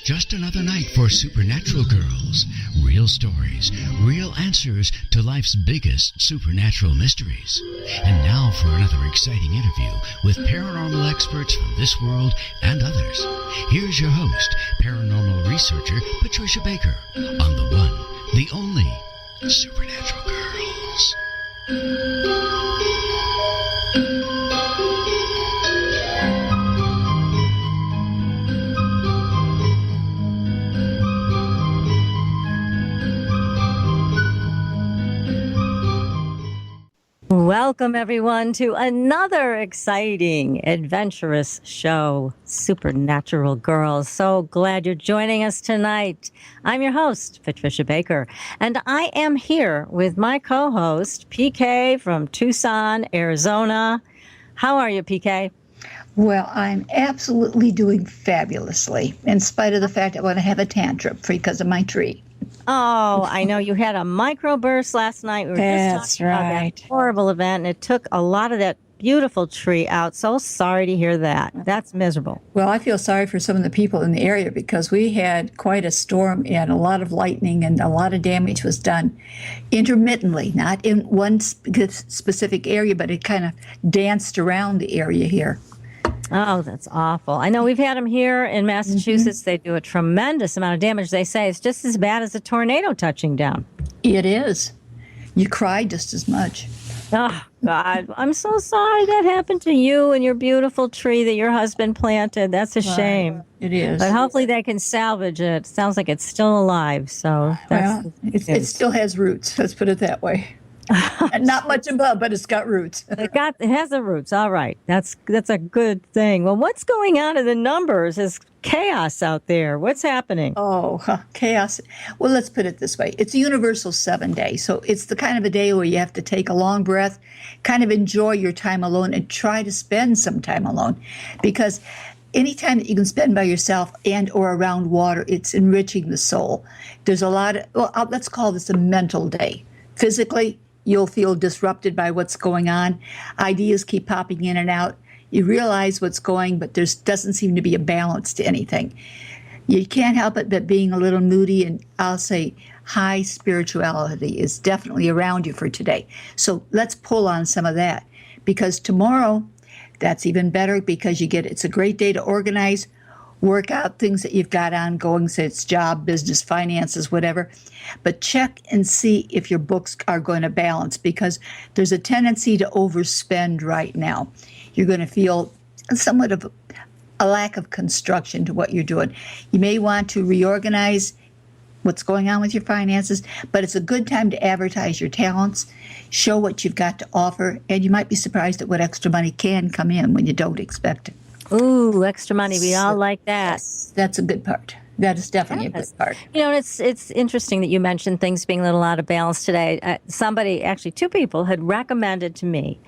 just another night for Supernatural Girls. Real stories, real answers to life's biggest supernatural mysteries. And now for another exciting interview with paranormal experts from this world and others. Here's your host, paranormal researcher Patricia Baker, on the one, the only Supernatural Girls. Welcome, everyone, to another exciting, adventurous show, Supernatural Girls. So glad you're joining us tonight. I'm your host, Patricia Baker, and I am here with my co-host, PK from Tucson, Arizona. How are you, PK? Well, I'm absolutely doing fabulously, in spite of the fact I want to have a tantrum because of my tree. Oh, I know you had a microburst last night. We were just talking about that horrible event, and it took a lot of that beautiful tree out. So sorry to hear that. That's miserable. Well, I feel sorry for some of the people in the area because we had quite a storm and a lot of lightning and a lot of damage was done intermittently, not in one specific area, but it kind of danced around the area here. Oh, that's awful. I know we've had them here in Massachusetts. They do a tremendous amount of damage. They say it's just as bad as a tornado touching down. It is. You cry just as much. Oh, God. I'm so sorry that happened to you and your beautiful tree that your husband planted. That's a shame. It is. But hopefully they can salvage it. Sounds like it's still alive. So that's it still has roots. Let's put it that way. And not much above, but it's got roots. It has the roots. All right. That's a good thing. Well, what's going on in the numbers is chaos out there. What's happening? Oh, chaos. Well, let's put it this way. It's a universal 7 day. So it's the kind of a day where you have to take a long breath, kind of enjoy your time alone and try to spend some time alone. Because any time that you can spend by yourself and or around water, it's enriching the soul. There's a lot of, let's call this a mental day. Physically, you'll feel disrupted by what's going on. Ideas keep popping in and out. You realize what's going, but there doesn't seem to be a balance to anything. You can't help it but being a little moody, and I'll say high spirituality is definitely around you for today. So let's pull on some of that, because tomorrow, that's even better because it's a great day to organize, work out things that you've got ongoing, say it's job, business, finances, whatever. But check and see if your books are going to balance, because there's a tendency to overspend right now. You're going to feel somewhat of a lack of construction to what you're doing. You may want to reorganize what's going on with your finances, but it's a good time to advertise your talents, show what you've got to offer, and you might be surprised at what extra money can come in when you don't expect it. Ooh, extra money. We all like that. Yes, that's a good part. That is definitely a good part. You know, it's interesting that you mentioned things being a little out of balance today. Somebody, actually 2 people, had recommended to me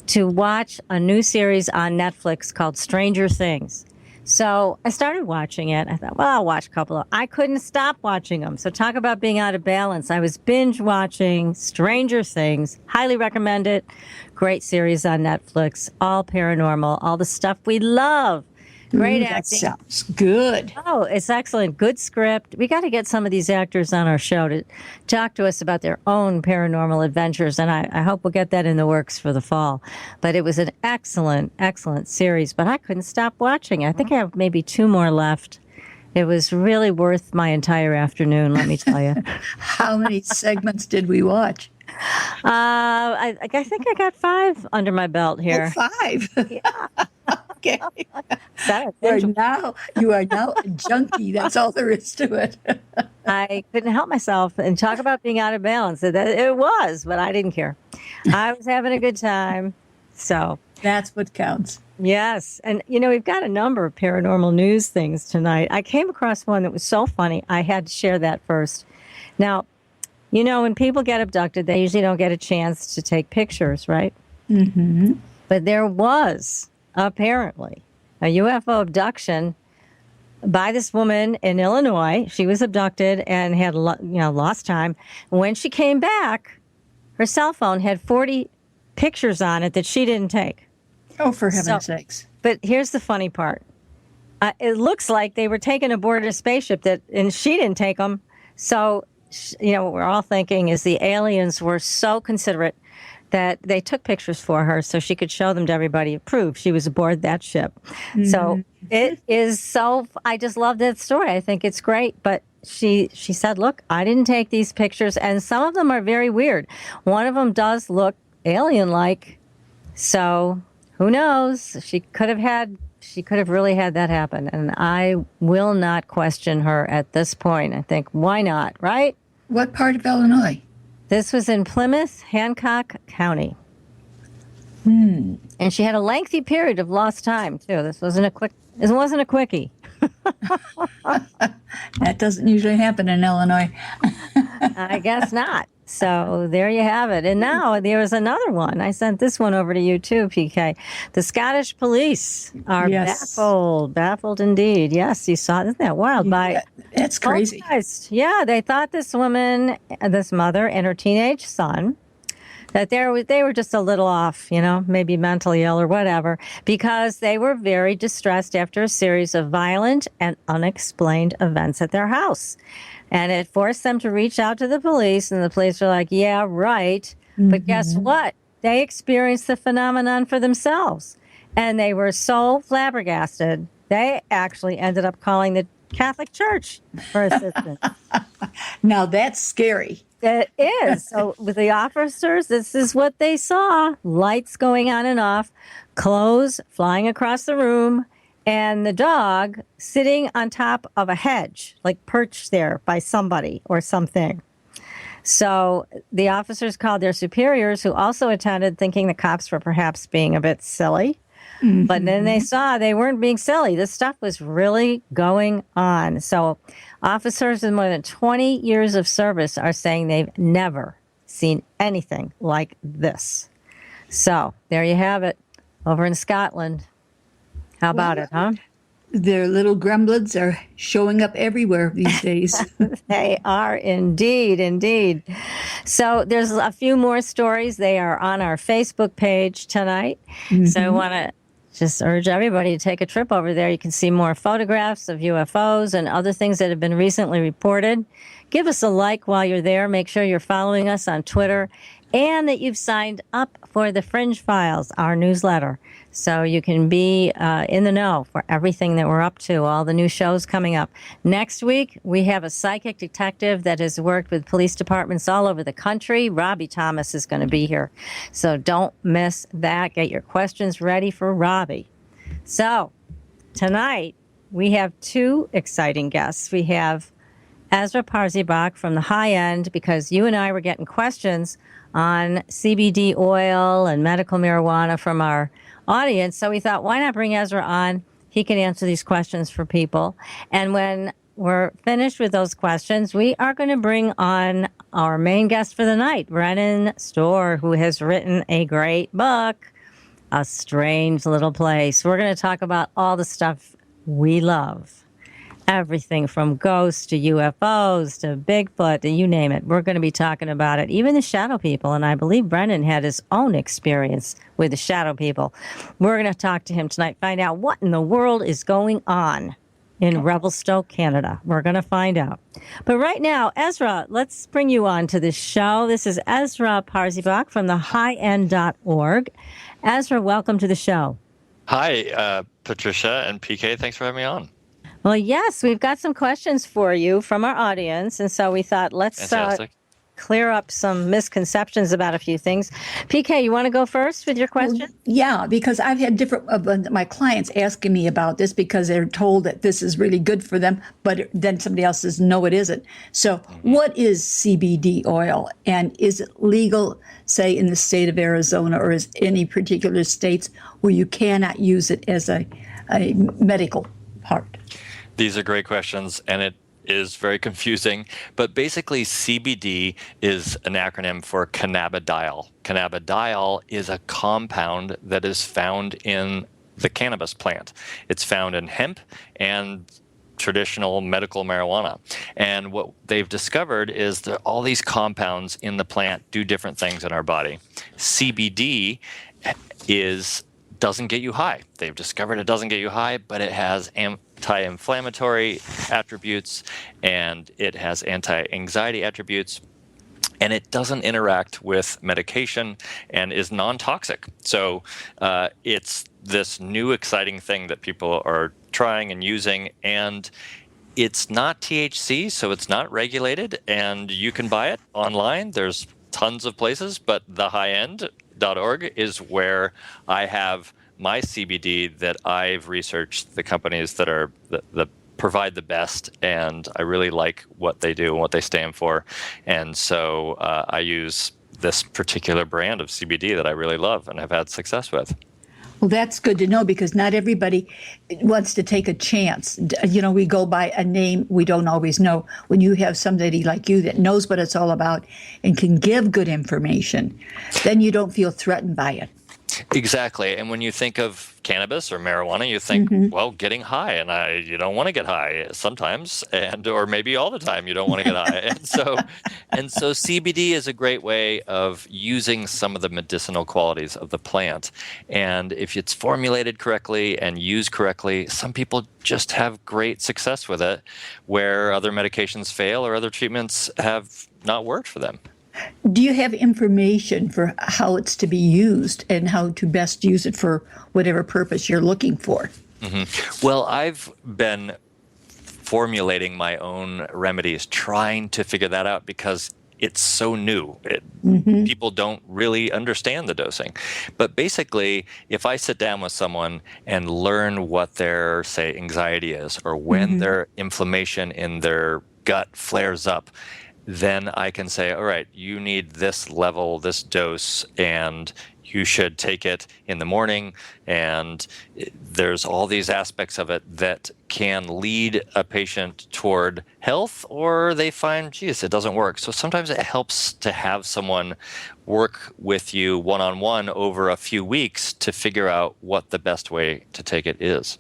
to watch a new series on Netflix called Stranger Things. So I started watching it. I thought, well, I'll watch a couple. I couldn't stop watching them. So talk about being out of balance. I was binge watching Stranger Things. Highly recommend it. Great series on Netflix. All paranormal. All the stuff we love. Great acting. That sounds good. Oh, it's excellent. Good script. We got to get some of these actors on our show to talk to us about their own paranormal adventures, and I hope we'll get that in the works for the fall. But it was an excellent, excellent series, but I couldn't stop watching. I think I have maybe 2 more left. It was really worth my entire afternoon, let me tell you. How many segments did we watch? I think I got 5 under my belt here. Oh, 5? Yeah. Okay. You are now a junkie. That's all there is to it. I couldn't help myself and talk about being out of balance. It was, but I didn't care. I was having a good time. So that's what counts. Yes. And, you know, we've got a number of paranormal news things tonight. I came across one that was so funny. I had to share that first. Now, you know, when people get abducted, they usually don't get a chance to take pictures, right? Mm-hmm. But there was apparently a UFO abduction by this woman in Illinois. She was abducted and had lost time. When she came back, her cell phone had 40 pictures on it that she didn't take. Oh, for heaven's sakes. But here's the funny part. It looks like they were taken aboard a spaceship and she didn't take them. So, what we're all thinking is the aliens were so considerate that they took pictures for her so she could show them to everybody to prove she was aboard that ship. Mm-hmm. So it is I just love that story. I think it's great. But she said, look, I didn't take these pictures. And some of them are very weird. One of them does look alien-like. So who knows? She could have really had that happen. And I will not question her at this point. I think, why not, right? What part of Illinois? This was in Plymouth, Hancock County. And she had a lengthy period of lost time, too. This wasn't a quickie. That doesn't usually happen in Illinois. I guess not. So there you have it. And now there is another one. I sent this one over to you too, PK. The Scottish police are baffled indeed. Yes, you saw it. Isn't that wild? That's crazy. Yeah, they thought this woman, this mother and her teenage son, that they were just a little off, maybe mentally ill or whatever, because they were very distressed after a series of violent and unexplained events at their house. And it forced them to reach out to the police, and the police were like, yeah, right. Mm-hmm. But guess what? They experienced the phenomenon for themselves. And they were so flabbergasted, they actually ended up calling the Catholic Church for assistance. Now that's scary. It is. So with the officers, this is what they saw. Lights going on and off, clothes flying across the room, and the dog sitting on top of a hedge, like perched there by somebody or something. So the officers called their superiors, who also attended, thinking the cops were perhaps being a bit silly. Mm-hmm. But then they saw they weren't being silly. This stuff was really going on. So officers with more than 20 years of service are saying they've never seen anything like this. So there you have it, over in Scotland. How about it, huh? Their little gremlins are showing up everywhere these days. They are indeed. So there's a few more stories. They are on our Facebook page tonight. Mm-hmm. So I want to just urge everybody to take a trip over there. You can see more photographs of UFOs and other things that have been recently reported. Give us a like while you're there. Make sure you're following us on Twitter and that you've signed up for the Fringe Files, our newsletter, so you can be in the know for everything that we're up to, all the new shows coming up. Next week, we have a psychic detective that has worked with police departments all over the country. Robbie Thomas is going to be here, so don't miss that. Get your questions ready for Robbie. So tonight, we have two exciting guests. We have Ezra Parzybach from the High End, because you and I were getting questions on CBD oil and medical marijuana from our audience. So we thought, why not bring Ezra on? He can answer these questions for people. And when we're finished with those questions, we are going to bring on our main guest for the night, Brennan Storr, who has written a great book, A Strange Little Place. We're going to talk about all the stuff we love. Everything from ghosts to UFOs to Bigfoot to you name it. We're going to be talking about it. Even the shadow people. And I believe Brennan had his own experience with the shadow people. We're going to talk to him tonight, find out what in the world is going on in Revelstoke, Canada. We're going to find out. But right now, Ezra, let's bring you on to this show. This is Ezra Parzybach from thehighend.org. Ezra, welcome to the show. Hi, Patricia and PK. Thanks for having me on. Well, yes, we've got some questions for you from our audience, and so we thought let's clear up some misconceptions about a few things. PK, you want to go first with your question? Well, yeah, because I've had different of my clients asking me about this because they're told that this is really good for them, but then somebody else says, no, it isn't. So what is CBD oil, and is it legal, say, in the state of Arizona, or is any particular states where you cannot use it as a medical part? These are great questions, and it is very confusing. But basically, CBD is an acronym for cannabidiol. Cannabidiol is a compound that is found in the cannabis plant. It's found in hemp and traditional medical marijuana. And what they've discovered is that all these compounds in the plant do different things in our body. CBD doesn't get you high. They've discovered it doesn't get you high, but it has anti-inflammatory attributes, and it has anti-anxiety attributes. And it doesn't interact with medication and is non-toxic. So it's this new exciting thing that people are trying and using, and it's not THC, so it's not regulated, and you can buy it online. There's tons of places, but thehighend.org is where I have my CBD that I've researched, the companies that are the provide the best, and I really like what they do and what they stand for. And so I use this particular brand of CBD that I really love and have had success with. Well, that's good to know, because not everybody wants to take a chance. You know, we go by a name we don't always know. When you have somebody like you that knows what it's all about and can give good information, then you don't feel threatened by it. Exactly. And when you think of cannabis or marijuana, you think, well, getting high, and you don't want to get high sometimes, or maybe all the time you don't want to get high. And so CBD is a great way of using some of the medicinal qualities of the plant. And if it's formulated correctly and used correctly, some people just have great success with it, where other medications fail or other treatments have not worked for them. Do you have information for how it's to be used and how to best use it for whatever purpose you're looking for? Well, I've been formulating my own remedies, trying to figure that out, because it's so new. People don't really understand the dosing. But basically, if I sit down with someone and learn what their, say, anxiety is, or when their inflammation in their gut flares up, then I can say, all right, you need this level, this dose, and you should take it in the morning. And there's all these aspects of it that can lead a patient toward health, or they find, geez, it doesn't work. So sometimes it helps to have someone work with you one-on-one over a few weeks to figure out what the best way to take it is.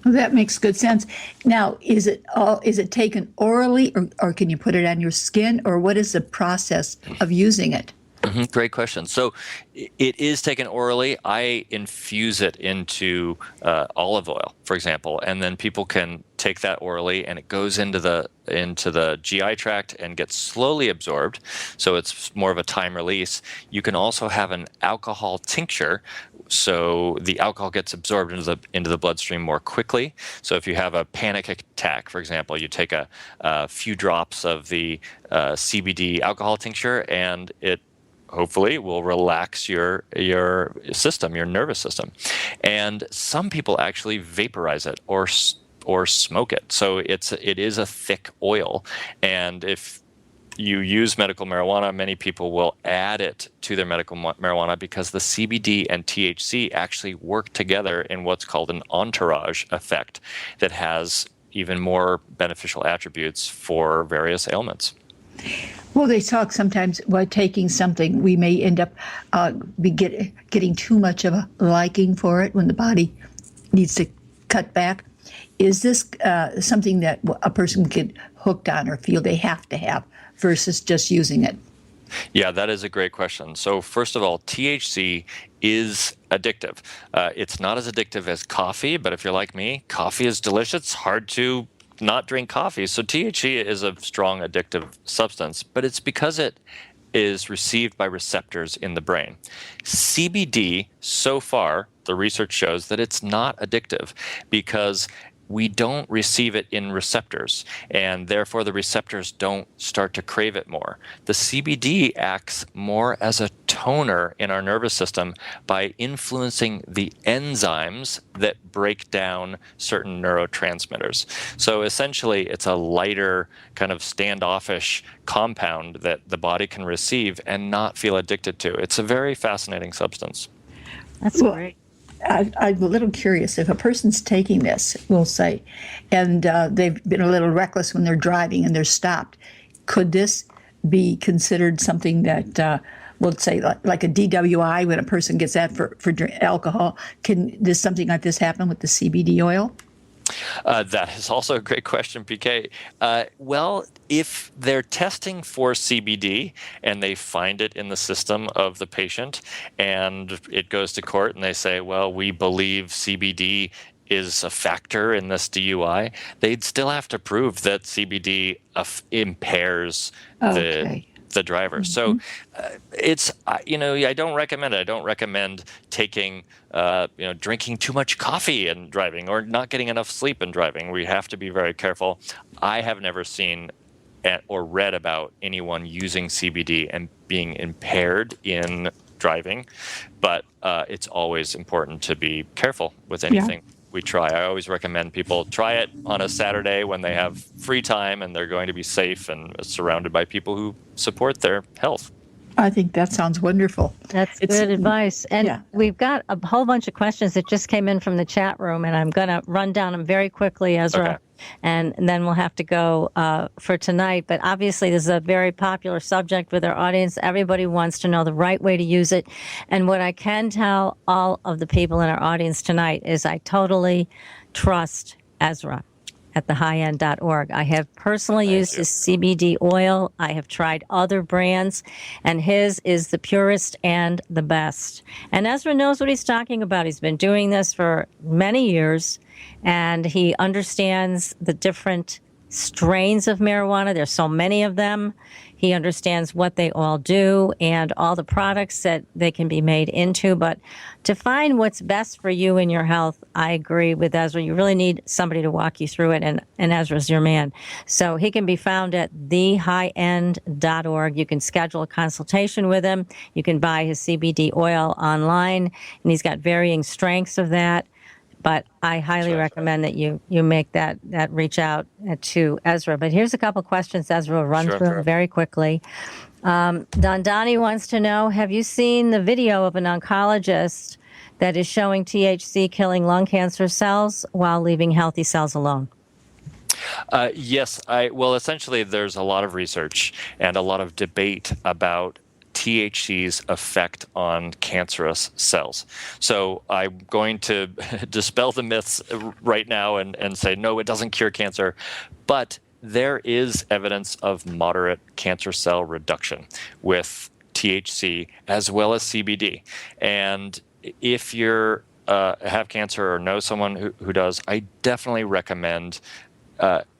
Well, that makes good sense. Now, is it taken orally, or can you put it on your skin, or what is the process of using it? Great question. So it is taken orally. I infuse it into olive oil, for example, and then people can take that orally, and it goes into the GI tract and gets slowly absorbed. So it's more of a time release. You can also have an alcohol tincture, so the alcohol gets absorbed into the bloodstream more quickly. So if you have a panic attack, for example, you take a few drops of the CBD alcohol tincture, and it hopefully will relax your system, your nervous system. And some people actually vaporize it or smoke it. So it is a thick oil. And if you use medical marijuana, many people will add it to their medical marijuana, because the CBD and THC actually work together in what's called an entourage effect that has even more beneficial attributes for various ailments. Well, they talk sometimes while taking something, we may end up getting too much of a liking for it when the body needs to cut back. Is this something that a person get hooked on or feel they have to have versus just using it? Yeah, that is a great question. So first of all, THC is addictive. It's not as addictive as coffee, but if you're like me, coffee is delicious. It's hard to not drink coffee. So THC is a strong addictive substance, but it's because it is received by receptors in the brain. CBD, so far, the research shows that it's not addictive because we don't receive it in receptors, and therefore the receptors don't start to crave it more. The CBD acts more as a toner in our nervous system by influencing the enzymes that break down certain neurotransmitters. So essentially, it's a lighter, kind of standoffish compound that the body can receive and not feel addicted to. It's a very fascinating substance. That's great. I'm a little curious. If a person's taking this, we'll say, and they've been a little reckless when they're driving and they're stopped, could this be considered something that, we'll say, like a DWI when a person gets that for alcohol? Can something like this happen with the CBD oil? That is also a great question, PK. Well, if they're testing for CBD and they find it in the system of the patient and it goes to court and they say, well, we believe CBD is a factor in this DUI, they'd still have to prove that CBD impairs the driver. So it's, I don't recommend it. I don't recommend taking, drinking too much coffee and driving, or not getting enough sleep and driving. We have to be very careful. I have never seen or read about anyone using CBD and being impaired in driving, but it's always important to be careful with anything we try. I always recommend people try it on a Saturday when they have free time and they're going to be safe and surrounded by people who support their health. I think that sounds wonderful. That's good advice. And we've got a whole bunch of questions that just came in from the chat room, and I'm going to run down them very quickly, Ezra. Okay. And then we'll have to go for tonight. But obviously, this is a very popular subject with our audience. Everybody wants to know the right way to use it. And what I can tell all of the people in our audience tonight is I totally trust Ezra at thehighend.org. I have personally used his CBD oil. I have tried other brands, and his is the purest and the best. And Ezra knows what he's talking about. He's been doing this for many years, and he understands the different strains of marijuana. There's so many of them. He understands what they all do and all the products that they can be made into. But to find what's best for you and your health, I agree with Ezra. You really need somebody to walk you through it, and Ezra's your man. So he can be found at thehighend.org. You can schedule a consultation with him. You can buy his CBD oil online, and he's got varying strengths of that. But I highly recommend that you make that reach out to Ezra. But here's a couple questions Ezra will run through very quickly. Donnie wants to know, have you seen the video of an oncologist that is showing THC killing lung cancer cells while leaving healthy cells alone? Yes. Well, essentially, there's a lot of research and a lot of debate about THC's effect on cancerous cells. So I'm going to dispel the myths right now and say, no, it doesn't cure cancer. But there is evidence of moderate cancer cell reduction with THC as well as CBD. And if you have cancer or know someone who does, I definitely recommend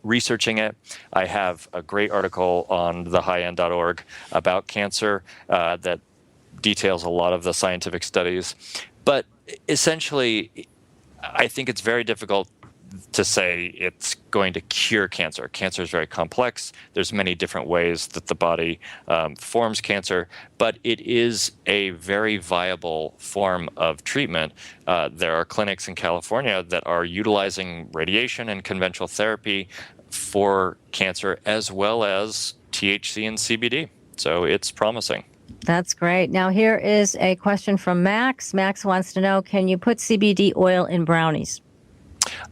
researching it. I have a great article on thehighend.org about cancer that details a lot of the scientific studies. But essentially, I think it's very difficult to say it's going to cure cancer. Cancer is very complex. There's many different ways that the body forms cancer, but it is a very viable form of treatment. There are clinics in California that are utilizing radiation and conventional therapy for cancer as well as THC and CBD. So it's promising. That's great. Now here is a question from Max. Max wants to know, can you put CBD oil in brownies?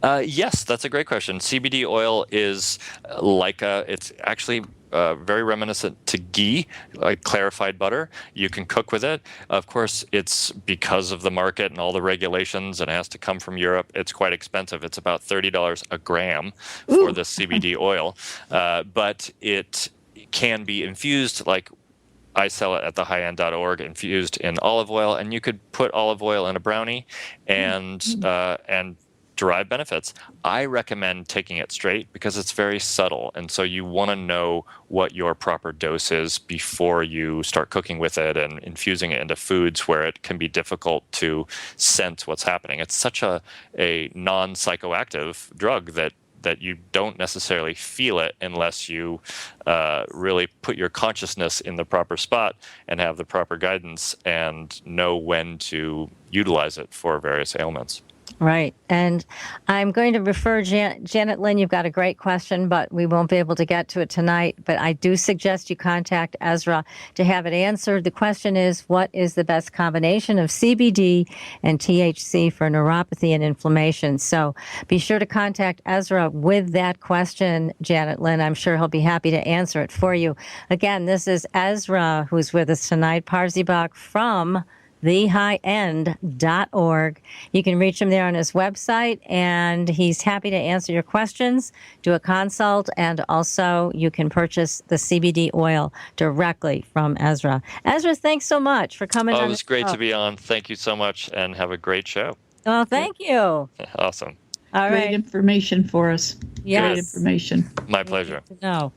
Yes, that's a great question. CBD oil is it's actually very reminiscent to ghee, like clarified butter. You can cook with it. Of course, it's because of the market and all the regulations, and it has to come from Europe. It's quite expensive. It's about $30 a gram for the CBD oil. But it can be infused, like I sell it at thehighend.org, infused in olive oil, and you could put olive oil in a brownie and derive benefits. I recommend taking it straight because it's very subtle, and so you want to know what your proper dose is before you start cooking with it and infusing it into foods where it can be difficult to sense what's happening. It's such a non-psychoactive drug that you don't necessarily feel it unless you really put your consciousness in the proper spot and have the proper guidance and know when to utilize it for various ailments. Right. And I'm going to refer Janet Lynn. You've got a great question, but we won't be able to get to it tonight. But I do suggest you contact Ezra to have it answered. The question is, what is the best combination of CBD and THC for neuropathy and inflammation? So be sure to contact Ezra with that question, Janet Lynn. I'm sure he'll be happy to answer it for you. Again, this is Ezra who's with us tonight, Parzybach from thehighend.org. You can reach him there on his website, and he's happy to answer your questions, do a consult, and also you can purchase the CBD oil directly from Ezra. Ezra, thanks so much for coming on. It was great to be on. Thank you so much, and have a great show. Well, thank you. Awesome. All Great right. information for us. Yes. Great information. My pleasure. No.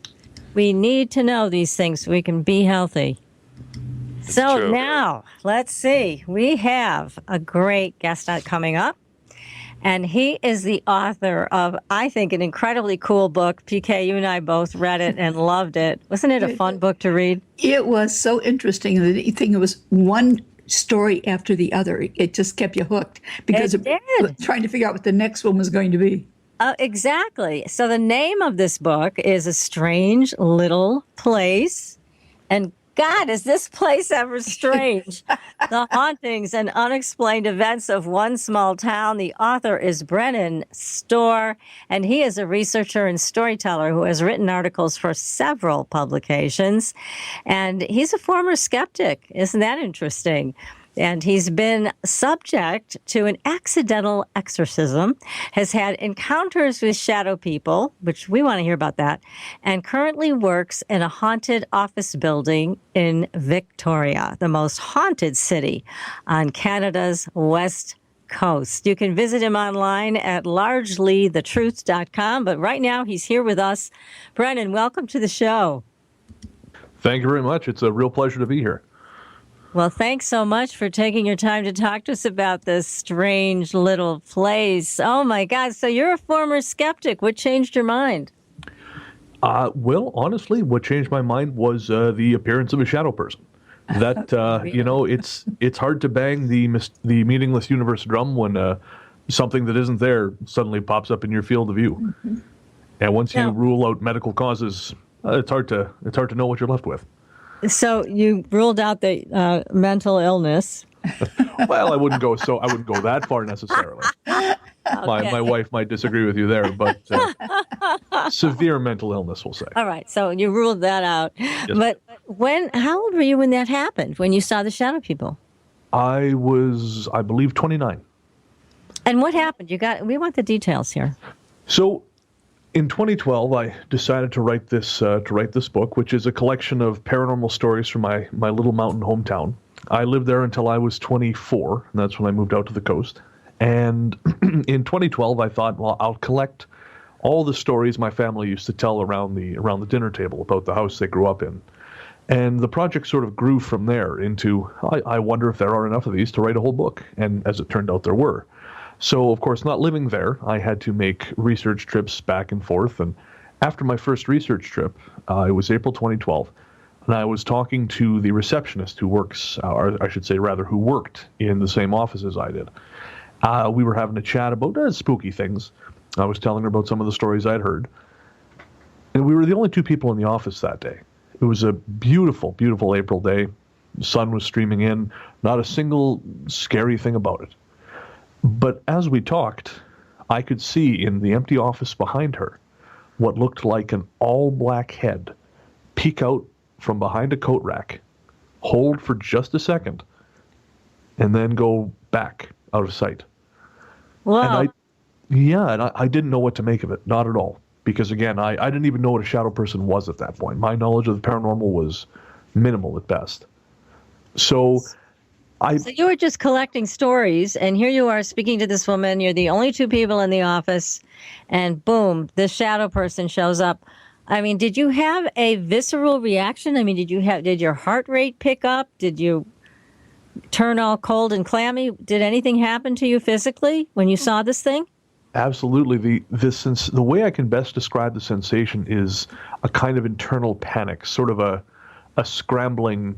We need to know these things so we can be healthy. So true. now, let's see. We have a great guest coming up. And he is the author of, I think, an incredibly cool book. PK, you and I both read it and loved it. Wasn't it a fun book to read? It was so interesting. The thing, it was one story after the other. It just kept you hooked because It did. trying to figure out what the next one was going to be. Exactly. So the name of this book is A Strange Little Place. And God, is this place ever strange? The hauntings and unexplained events of one small town. The author is Brennan Storr, and he is a researcher and storyteller who has written articles for several publications. And he's a former skeptic. Isn't that interesting? And he's been subject to an accidental exorcism, has had encounters with shadow people, which we want to hear about that, and currently works in a haunted office building in Victoria, the most haunted city on Canada's west coast. You can visit him online at largelythetruth.com, but right now he's here with us. Brennan, welcome to the show. Thank you very much. It's a real pleasure to be here. Well, thanks so much for taking your time to talk to us about this strange little place. Oh, my God. So you're a former skeptic. What changed your mind? Well, honestly, what changed my mind was the appearance of a shadow person. That, Really? it's hard to bang the meaningless universe drum when something that isn't there suddenly pops up in your field of view. Mm-hmm. And once you rule out medical causes, it's hard to know what you're left with. So you ruled out the mental illness. Well, I wouldn't go that far necessarily. Okay. My wife might disagree with you there, but severe mental illness, we'll say. All right. So you ruled that out. Yes. But how old were you when that happened, when you saw the shadow people? I was, I believe, 29. And what happened? We want the details here. So in 2012, I decided to write this book, which is a collection of paranormal stories from my little mountain hometown. I lived there until I was 24, and that's when I moved out to the coast. And in 2012, I thought, well, I'll collect all the stories my family used to tell around the dinner table about the house they grew up in. And the project sort of grew from there into, I wonder if there are enough of these to write a whole book. And as it turned out, there were. So, of course, not living there, I had to make research trips back and forth. And after my first research trip, it was April 2012, and I was talking to the receptionist who works, or I should say rather, who worked in the same office as I did. We were having a chat about spooky things. I was telling her about some of the stories I'd heard. And we were the only two people in the office that day. It was a beautiful, beautiful April day. The sun was streaming in, not a single scary thing about it. But as we talked, I could see in the empty office behind her what looked like an all-black head peek out from behind a coat rack, hold for just a second, and then go back out of sight. Wow. And I didn't know what to make of it, not at all. Because, again, I didn't even know what a shadow person was at that point. My knowledge of the paranormal was minimal at best. So you were just collecting stories, and here you are speaking to this woman. You're the only two people in the office, and boom, this shadow person shows up. I mean, did you have a visceral reaction? I mean, did your heart rate pick up? Did you turn all cold and clammy? Did anything happen to you physically when you saw this thing? Absolutely. The way I can best describe the sensation is a kind of internal panic, sort of a scrambling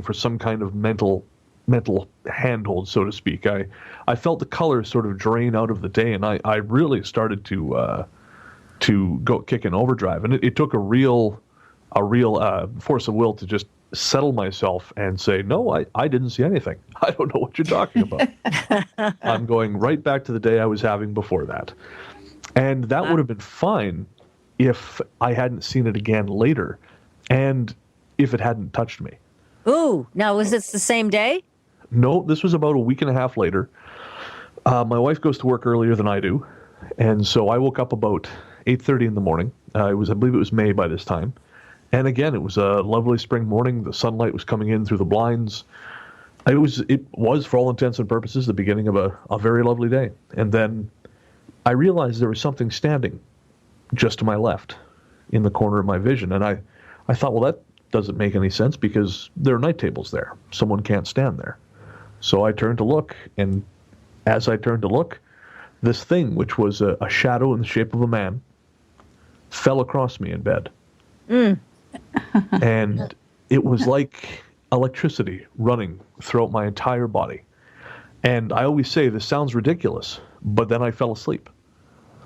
for some kind of mental handhold, so to speak. I felt the color sort of drain out of the day, and I really started to go kick in overdrive. And it took a real force of will to just settle myself and say, no, I didn't see anything. I don't know what you're talking about. I'm going right back to the day I was having before that. And that would have been fine if I hadn't seen it again later and if it hadn't touched me. Ooh, now was this the same day? No, this was about a week and a half later. My wife goes to work earlier than I do, and so I woke up about 8:30 in the morning. I believe it was May by this time. And again, it was a lovely spring morning. The sunlight was coming in through the blinds. It was, for all intents and purposes, the beginning of a very lovely day. And then I realized there was something standing just to my left in the corner of my vision. And I thought, well, that doesn't make any sense because there are night tables there. Someone can't stand there. So I turned to look, and as I turned to look, this thing, which was a shadow in the shape of a man, fell across me in bed. And it was like electricity running throughout my entire body. And I always say this sounds ridiculous, but then I fell asleep.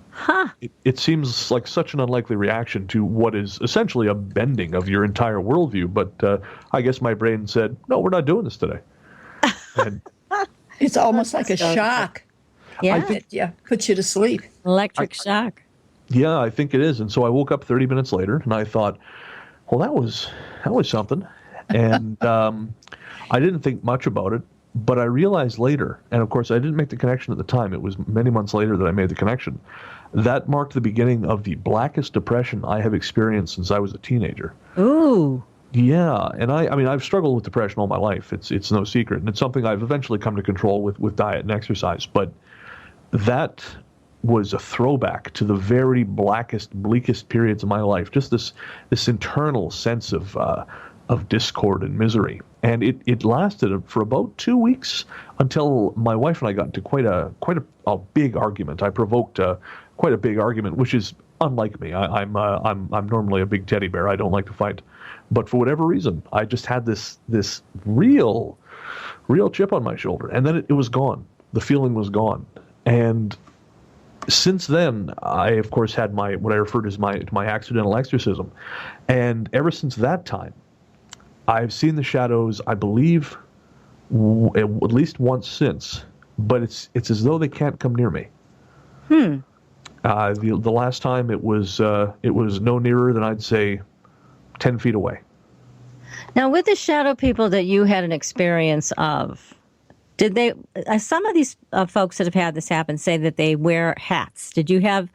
Huh. It seems like such an unlikely reaction to what is essentially a bending of your entire worldview, but I guess my brain said, no, we're not doing this today. And It's almost like a shock. Yeah. I think- Yeah, puts you to sleep. Electric shock. yeah, I think it is. And so I woke up 30 minutes later, and I thought, well, that was something. And I didn't think much about it, but I realized later, and of course I didn't make the connection at the time, it was many months later that I made the connection, that marked the beginning of the blackest depression I have experienced since I was a teenager. Ooh. Yeah, and I mean, I've struggled with depression all my life. It's no secret, and it's something I've eventually come to control with diet and exercise. But that was a throwback to the very blackest, bleakest periods of my life. Just this internal sense of discord and misery, and it lasted for about 2 weeks until my wife and I got into quite a big argument. I provoked quite a big argument, which is unlike me. I'm normally a big teddy bear. I don't like to fight. But for whatever reason, I just had this real chip on my shoulder, and then it was gone. The feeling was gone, and since then, I of course had what I referred to as my accidental exorcism, and ever since that time, I've seen the shadows. I believe at least once since, but it's as though they can't come near me. The last time it was no nearer than I'd say 10 feet away. Now, with the shadow people that you had an experience of, did they, some of these folks that have had this happen say that they wear hats. Did you have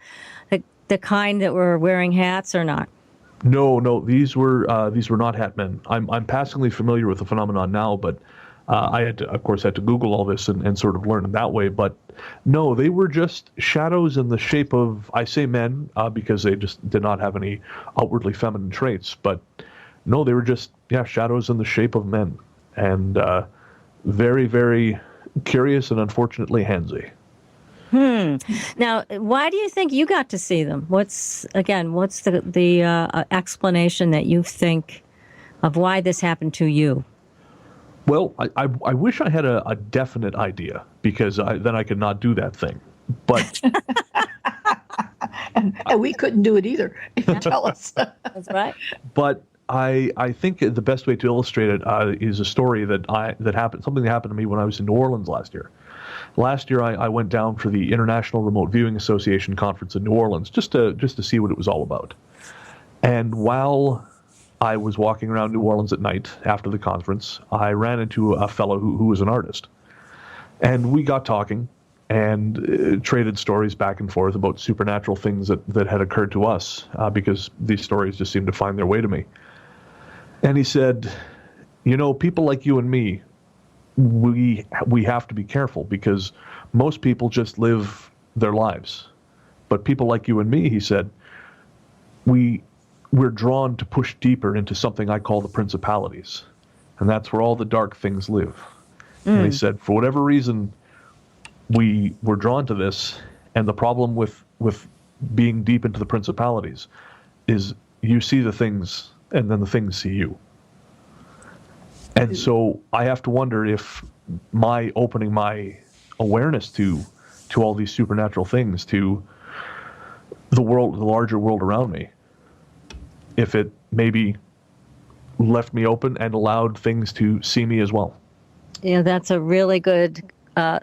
the kind that were wearing hats or not? No, these were not hat men. I'm passingly familiar with the phenomenon now, but I had to Google all this and sort of learn it that way. But no, they were just shadows in the shape of, I say men, because they just did not have any outwardly feminine traits. But no, they were just, shadows in the shape of men. And very, very curious and unfortunately handsy. Now, why do you think you got to see them? What's the explanation that you think of why this happened to you? Well, I wish I had a definite idea, because then I could not do that thing. But And we couldn't do it either. Tell us. That's right. But I think the best way to illustrate it is a story that happened, something that happened to me when I was in New Orleans last year. Last year, I went down for the International Remote Viewing Association conference in New Orleans just to see what it was all about. And while I was walking around New Orleans at night after the conference, I ran into a fellow who was an artist. And we got talking and traded stories back and forth about supernatural things that had occurred to us, because these stories just seemed to find their way to me. And he said, people like you and me, we have to be careful, because most people just live their lives. But people like you and me, he said, we're drawn to push deeper into something I call the principalities. And that's where all the dark things live. And he said, for whatever reason, we were drawn to this. And the problem with being deep into the principalities is you see the things, and then the things see you. And so I have to wonder if my opening my awareness to all these supernatural things, to the world, the larger world around me, if it maybe left me open and allowed things to see me as well. Yeah, that's a really good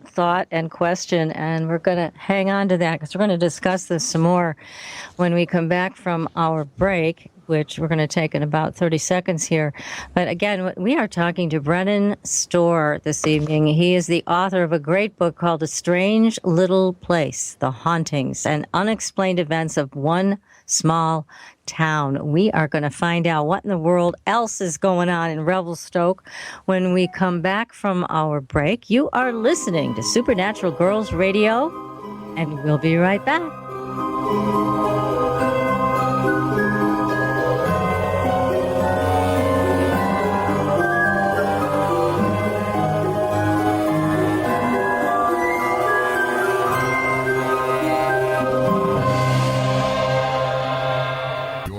thought and question, and we're going to hang on to that because we're going to discuss this some more when we come back from our break, which we're going to take in about 30 seconds here. But again, we are talking to Brennan Storr this evening. He is the author of a great book called A Strange Little Place, The Hauntings and Unexplained Events of One Small Town. We are going to find out what in the world else is going on in Revelstoke when we come back from our break. You are listening to Supernatural Girls Radio and we'll be right back.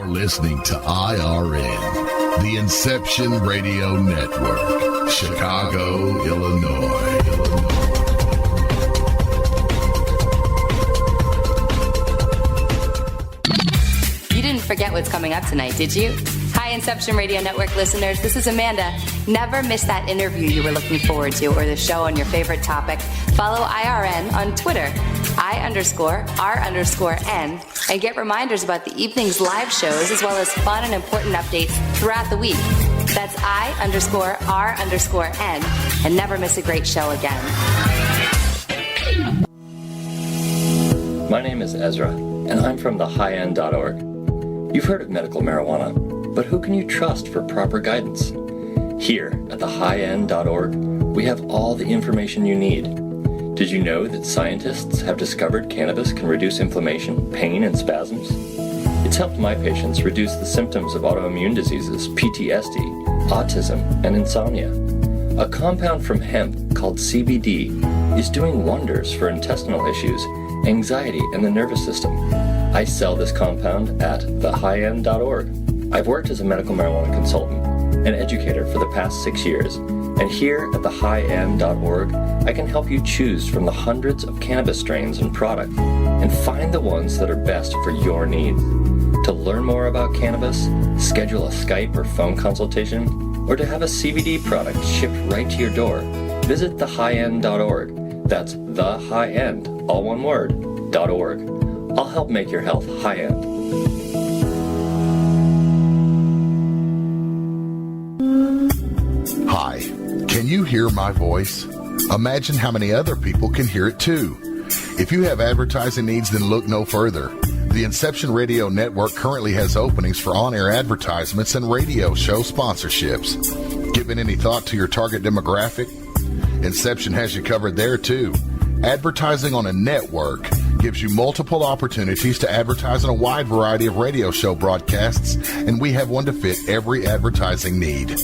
Listening to IRN, the Inception Radio Network, Chicago, Illinois. You didn't forget what's coming up tonight, did you? Hi, Inception Radio Network listeners. This is Amanda. Never miss that interview you were looking forward to or the show on your favorite topic. Follow IRN on Twitter, I_R_N, and get reminders about the evening's live shows as well as fun and important updates throughout the week. That's I_R_N, and never miss a great show again. My name is Ezra, and I'm from thehighendorg. You've heard of medical marijuana, but who can you trust for proper guidance? Here at thehighendorg, we have all the information you need. Did you know that scientists have discovered cannabis can reduce inflammation, pain, and spasms? It's helped my patients reduce the symptoms of autoimmune diseases, PTSD, autism, and insomnia. A compound from hemp called CBD is doing wonders for intestinal issues, anxiety, and the nervous system. I sell this compound at thehighendorg. I've worked as a medical marijuana consultant and educator for the past 6 years, and here at thehighendorg, I can help you choose from the hundreds of cannabis strains and products and find the ones that are best for your needs. To learn more about cannabis, schedule a Skype or phone consultation, or to have a CBD product shipped right to your door, visit thehighendorg. That's the high end, all one word, .org. I'll help make your health high-end. Hi, can you hear my voice? Imagine how many other people can hear it too. If you have advertising needs, then look no further. The Inception Radio Network currently has openings for on-air advertisements and radio show sponsorships. Given any thought to your target demographic? Inception has you covered there too. Advertising on a network gives you multiple opportunities to advertise on a wide variety of radio show broadcasts, and we have one to fit every advertising need.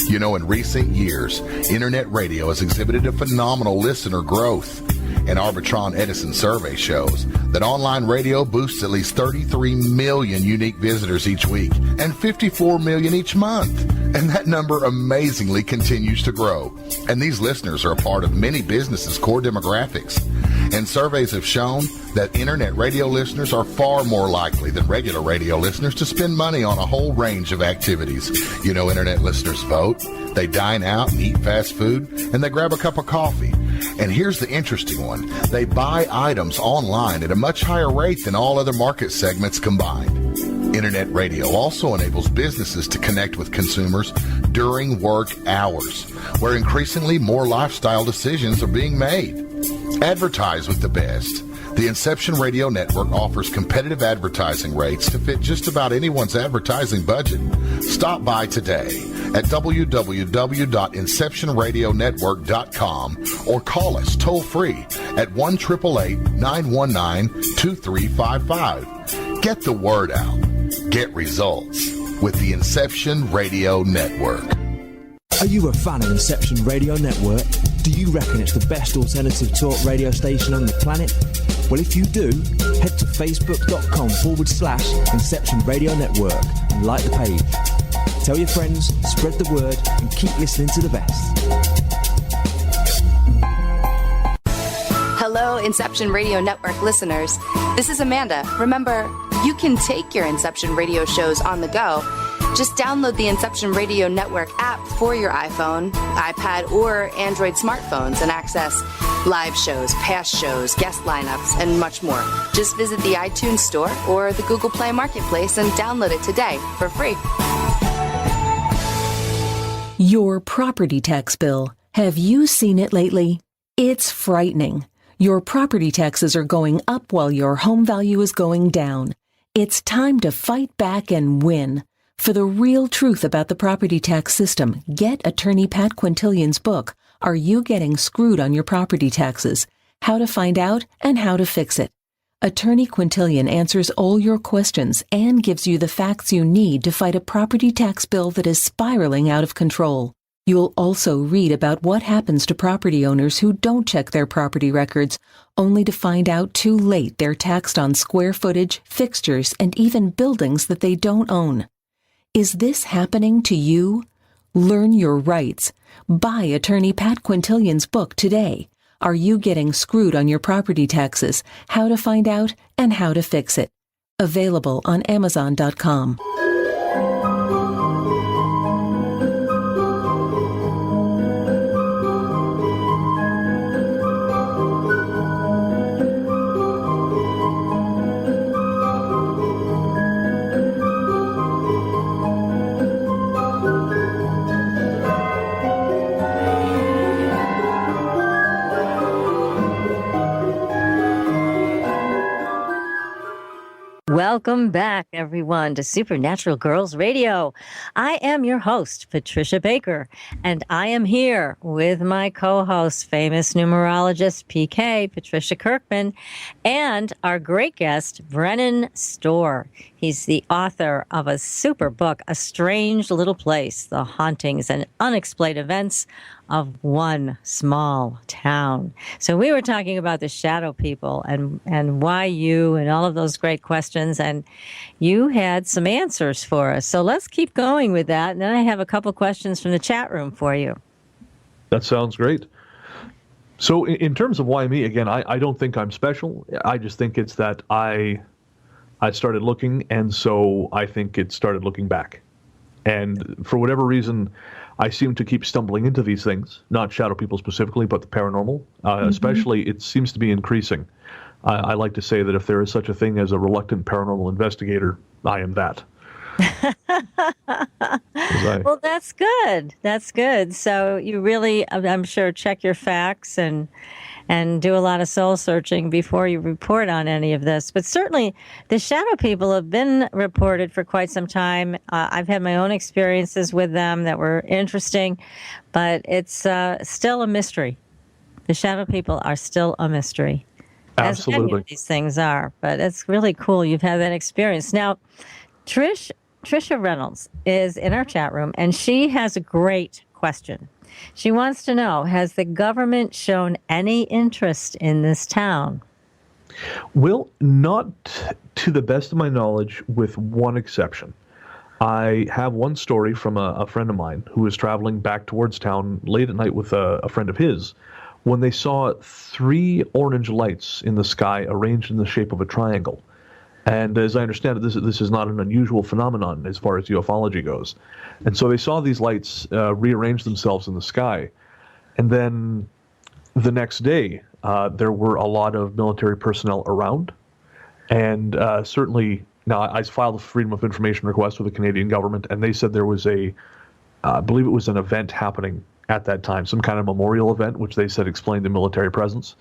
You know, in recent years, internet radio has exhibited a phenomenal listener growth. An Arbitron Edison survey shows that online radio boosts at least 33 million unique visitors each week and 54 million each month. And that number amazingly continues to grow. And these listeners are a part of many businesses' core demographics. And surveys have shown that internet radio listeners are far more likely than regular radio listeners to spend money on a whole range of activities. You know, internet listeners vote, they dine out and eat fast food, and they grab a cup of coffee. And here's the interesting one. They buy items online at a much higher rate than all other market segments combined. Internet radio also enables businesses to connect with consumers during work hours, where increasingly more lifestyle decisions are being made. Advertise with the best. The Inception Radio Network offers competitive advertising rates to fit just about anyone's advertising budget. Stop by today at www.inceptionradionetwork.com or call us toll-free at 1-888-919-2355. Get the word out. Get results with the Inception Radio Network. Are you a fan of Inception Radio Network? Do you reckon it's the best alternative talk radio station on the planet? Well, if you do, head to facebook.com/Inception Radio Network and like the page. Tell your friends, spread the word, and keep listening to the best. Hello, Inception Radio Network listeners. This is Amanda. Remember, you can take your Inception radio shows on the go. Just download the Inception Radio Network app for your iPhone, iPad, or Android smartphones and access live shows, past shows, guest lineups, and much more. Just visit the iTunes Store or the Google Play Marketplace and download it today for free. Your property tax bill. Have you seen it lately? It's frightening. Your property taxes are going up while your home value is going down. It's time to fight back and win. For the real truth about the property tax system, get attorney Pat Quintilian's book, Are You Getting Screwed on Your Property Taxes? how to find out, and how to fix it. Attorney Quintillion answers all your questions and gives you the facts you need to fight a property tax bill that is spiraling out of control. You'll also read about what happens to property owners who don't check their property records, only to find out too late they're taxed on square footage, fixtures, and even buildings that they don't own. Is this happening to you? Learn your rights. Buy Attorney Pat Quintillion's book today. Are you getting screwed on your property taxes? How to find out and how to fix it. Available on Amazon.com. Welcome back, everyone, to Supernatural Girls Radio. I am your host, Patricia Baker, and I am here with my co-host, famous numerologist PK, Patricia Kirkman, and our great guest, Brennan Storr. He's the author of a super book, A Strange Little Place, The Hauntings and Unexplained Events of One Small Town. So we were talking about the shadow people and why you and all of those great questions, and you had some answers for us. So let's keep going with that, and then I have a couple questions from the chat room for you. That sounds great. So in terms of why me, again, I don't think I'm special. I just think it's that I started looking, and so I think it started looking back. And for whatever reason, I seem to keep stumbling into these things, not shadow people specifically, but the paranormal. Especially, it seems to be increasing. I like to say that if there is such a thing as a reluctant paranormal investigator, I am that. Well, that's good. That's good. So you really, I'm sure, check your facts and do a lot of soul searching before you report on any of this. But certainly the shadow people have been reported for quite some time. I've had my own experiences with them that were interesting, but it's still a mystery. The shadow people are still a mystery. Absolutely. As many of these things are, but it's really cool you've had that experience. Now, Trisha Reynolds is in our chat room, and she has a great question. She wants to know, has the government shown any interest in this town? Well, not to the best of my knowledge, with one exception. I have one story from a friend of mine who was traveling back towards town late at night with a friend of his when they saw 3 orange lights in the sky arranged in the shape of a triangle. And as I understand it, this is not an unusual phenomenon as far as ufology goes. And so they saw these lights rearrange themselves in the sky. And then the next day, there were a lot of military personnel around. And certainly, now I filed a Freedom of Information request with the Canadian government, and they said there was I believe it was an event happening at that time, some kind of memorial event, which they said explained the military presence.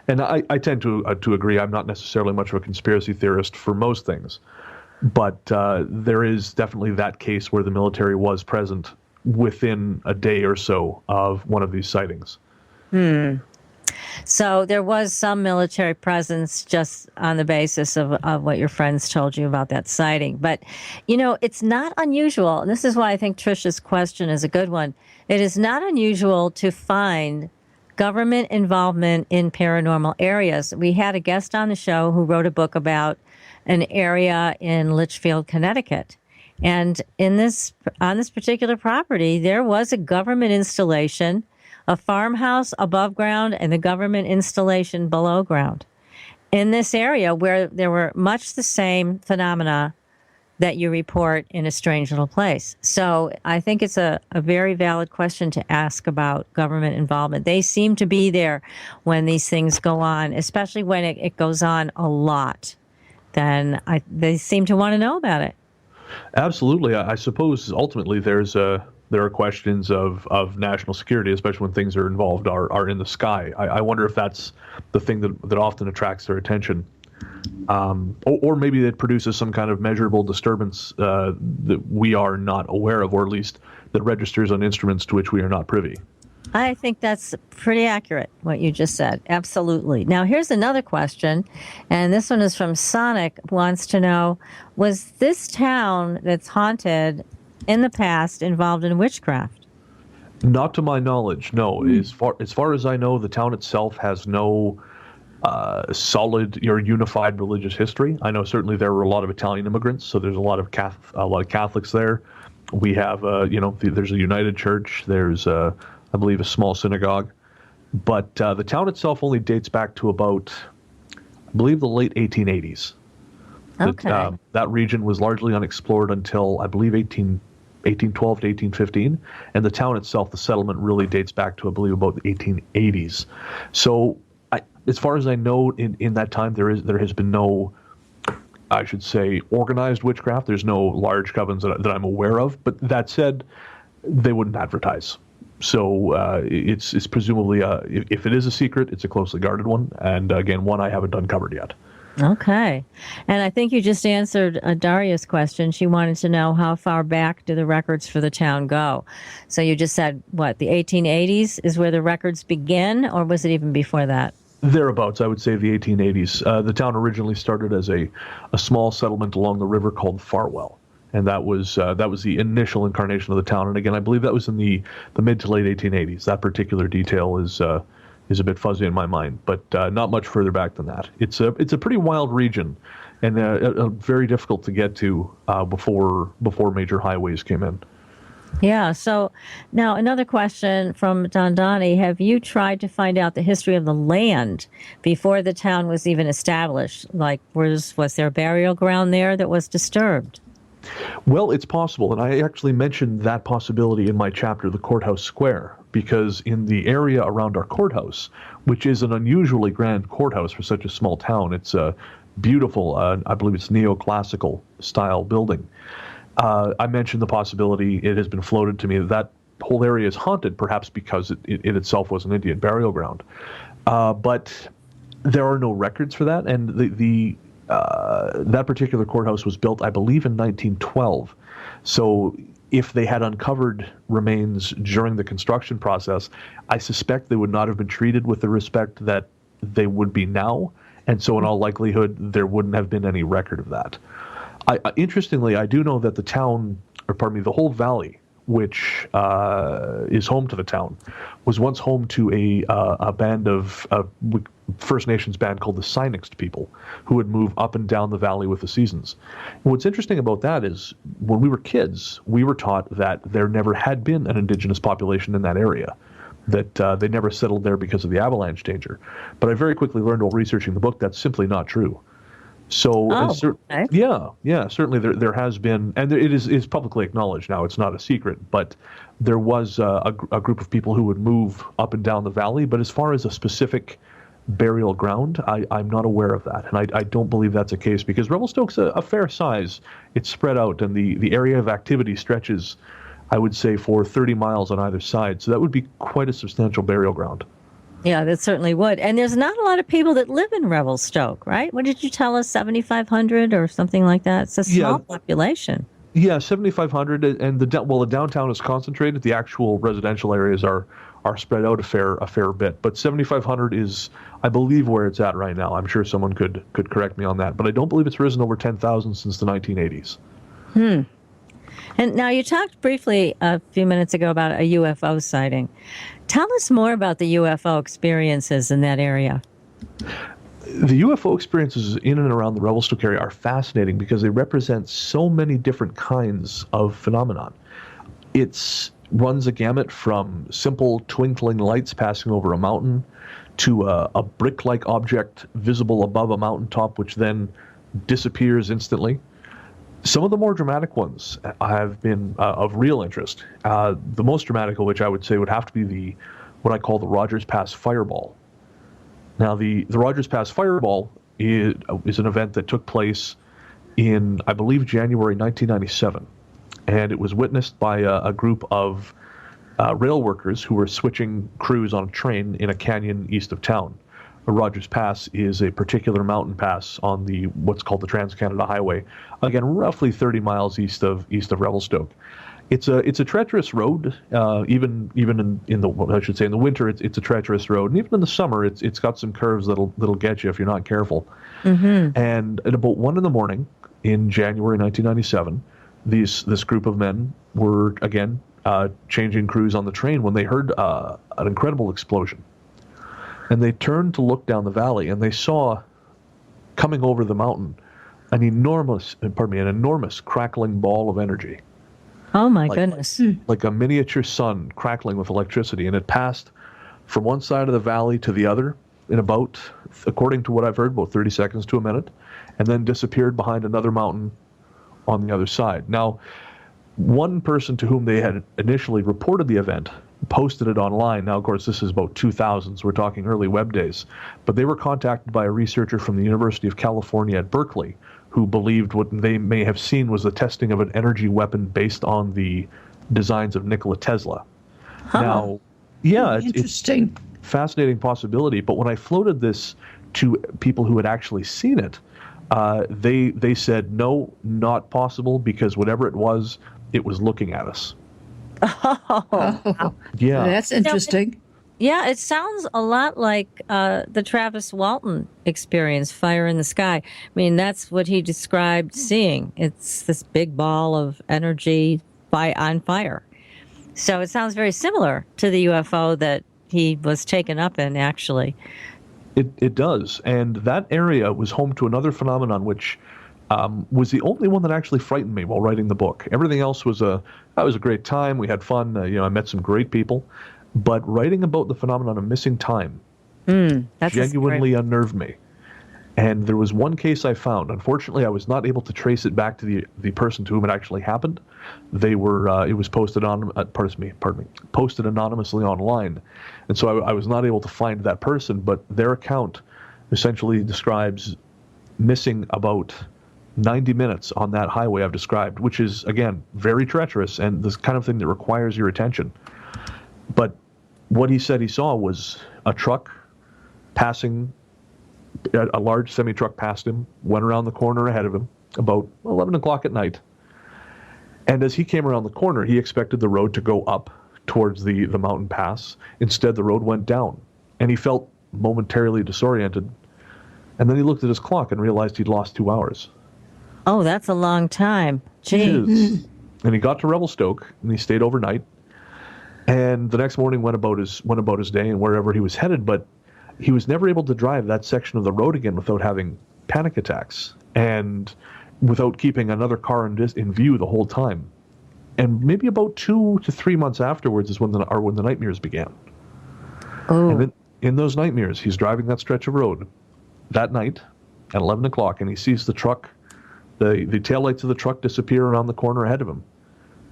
And I tend to agree. I'm not necessarily much of a conspiracy theorist for most things, but there is definitely that case where the military was present within a day or so of one of these sightings. So there was some military presence just on the basis of what your friends told you about that sighting. But, you know, it's not unusual. And this is why I think Trisha's question is a good one. It is not unusual to find government involvement in paranormal areas. We had a guest on the show who wrote a book about an area in Litchfield, Connecticut. And on this particular property, there was a government installation, a farmhouse above ground, and the government installation below ground in this area where there were much the same phenomena that you report in A Strange Little Place. So I think it's a very valid question to ask about government involvement. They seem to be there when these things go on, especially when it goes on a lot. Then they seem to want to know about it. Absolutely. I suppose ultimately there are questions of national security, especially when things are involved are in the sky. I wonder if that's the thing that often attracts their attention. Or maybe it produces some kind of measurable disturbance that we are not aware of, or at least that registers on instruments to which we are not privy. I think that's pretty accurate, what you just said. Absolutely. Now, here's another question, and this one is from Sonic, who wants to know, was this town that's haunted in the past involved in witchcraft? Not to my knowledge, no. As far as I know, the town itself has no solid or unified religious history. I know certainly there were a lot of Italian immigrants, so there's a lot of Catholics there. We have, there's a United Church. There's I believe, a small synagogue. But the town itself only dates back to about, I believe, the late 1880s. Okay. That region was largely unexplored until, I believe, 1812 to 1815. And the town itself, the settlement, really dates back to, I believe, about the 1880s. So as far as I know, in that time, there has been no, I should say, organized witchcraft. There's no large covens that I'm aware of. But that said, they wouldn't advertise. So it's presumably, if it is a secret, it's a closely guarded one. And again, one I haven't uncovered yet. Okay. And I think you just answered Daria's question. She wanted to know how far back do the records for the town go? So you just said, what, the 1880s is where the records begin, or was it even before that? Thereabouts, I would say the 1880s. The town originally started as a small settlement along the river called Farwell. And that was the initial incarnation of the town. And again, I believe that was in the mid to late 1880s. That particular detail is a bit fuzzy in my mind, but not much further back than that. It's a pretty wild region, and very difficult to get to before major highways came in. Yeah. So now another question from Don Donnie. Have you tried to find out the history of the land before the town was even established? Like, was there a burial ground there that was disturbed? Well, it's possible, and I actually mentioned that possibility in my chapter, The Courthouse Square, because in the area around our courthouse, which is an unusually grand courthouse for such a small town, it's a beautiful, I believe it's neoclassical style building. I mentioned the possibility, it has been floated to me, that whole area is haunted, perhaps because it itself was an Indian burial ground. But there are no records for that, and that particular courthouse was built, I believe, in 1912. So if they had uncovered remains during the construction process, I suspect they would not have been treated with the respect that they would be now. And so in all likelihood, there wouldn't have been any record of that. Interestingly, I do know that the whole valley, which is home to the town, was once home to a band of First Nations band called the Sightings people, who would move up and down the valley with the seasons. And what's interesting about that is when we were kids, we were taught that there never had been an indigenous population in that area, that they never settled there because of the avalanche danger. But I very quickly learned while researching the book that's simply not true. So, okay. yeah, certainly there has been, and it is publicly acknowledged now, it's not a secret, but there was a group of people who would move up and down the valley. But as far as a specific burial ground, I'm not aware of that. And I don't believe that's a case, because Revelstoke's a fair size. It's spread out, and the area of activity stretches, I would say, for 30 miles on either side. So that would be quite a substantial burial ground. Yeah, that certainly would. And there's not a lot of people that live in Revelstoke, right? What did you tell us, 7,500 or something like that? It's a small population. Yeah, 7,500, and the downtown is concentrated. The actual residential areas are spread out a fair bit. But 7,500 is, I believe, where it's at right now. I'm sure someone could correct me on that, but I don't believe it's risen over 10,000 since the 1980s. And now you talked briefly a few minutes ago about a UFO sighting. Tell us more about the UFO experiences in that area. The UFO experiences in and around the Revelstoke area are fascinating because they represent so many different kinds of phenomenon. It runs a gamut from simple twinkling lights passing over a mountain to a brick-like object visible above a mountaintop, which then disappears instantly. Some of the more dramatic ones have been of real interest. The most dramatic of which I would say would have to be what I call the Rogers Pass Fireball. Now, the Rogers Pass Fireball is an event that took place in, I believe, January 1997. And it was witnessed by a group of rail workers who were switching crews on a train in a canyon east of town. Rogers Pass is a particular mountain pass on what's called the Trans-Canada Highway, again, roughly 30 miles east of Revelstoke. It's a treacherous road. Even in the I should say in the winter, it's a treacherous road, and even in the summer, it's got some curves that'll get you if you're not careful. Mm-hmm. And at about 1 a.m. in January 1997, this group of men were again changing crews on the train when they heard an incredible explosion, and they turned to look down the valley, and they saw coming over the mountain an enormous crackling ball of energy. Oh my goodness. Like a miniature sun crackling with electricity. And it passed from one side of the valley to the other in about, according to what I've heard, about 30 seconds to a minute, and then disappeared behind another mountain on the other side. Now, one person to whom they had initially reported the event posted it online. Now, of course, this is about 2000, so we're talking early web days. But they were contacted by a researcher from the University of California at Berkeley, who believed what they may have seen was the testing of an energy weapon based on the designs of Nikola Tesla. Huh. Now, yeah, interesting. It's fascinating possibility. But when I floated this to people who had actually seen it, they said, no, not possible, because whatever it was looking at us. Oh, yeah. That's interesting. Yeah, it sounds a lot like the Travis Walton experience, Fire in the Sky. I mean, that's what he described seeing. It's this big ball of energy on fire. So it sounds very similar to the UFO that he was taken up in, actually. It does. And that area was home to another phenomenon which was the only one that actually frightened me while writing the book. Everything else was a great time. We had fun. I met some great people. But writing about the phenomenon of missing time genuinely unnerved me. And there was one case I found. Unfortunately, I was not able to trace it back to the person to whom it actually happened. They were it was posted posted anonymously online, and so I was not able to find that person. But their account essentially describes missing about 90 minutes on that highway I've described, which is again very treacherous and this kind of thing that requires your attention. But what he said he saw was a truck passing, a large semi-truck passed him, went around the corner ahead of him, about 11 o'clock at night. And as he came around the corner, he expected the road to go up towards the mountain pass. Instead, the road went down, and he felt momentarily disoriented. And then he looked at his clock and realized he'd lost 2 hours. Oh, that's a long time. Gee. And he got to Revelstoke, and he stayed overnight. And the next morning went about his day and wherever he was headed, but he was never able to drive that section of the road again without having panic attacks and without keeping another car in view the whole time. And maybe about 2 to 3 months afterwards is when the nightmares began. Oh. And then in those nightmares, he's driving that stretch of road that night at 11 o'clock, and he sees the truck, the taillights of the truck disappear around the corner ahead of him.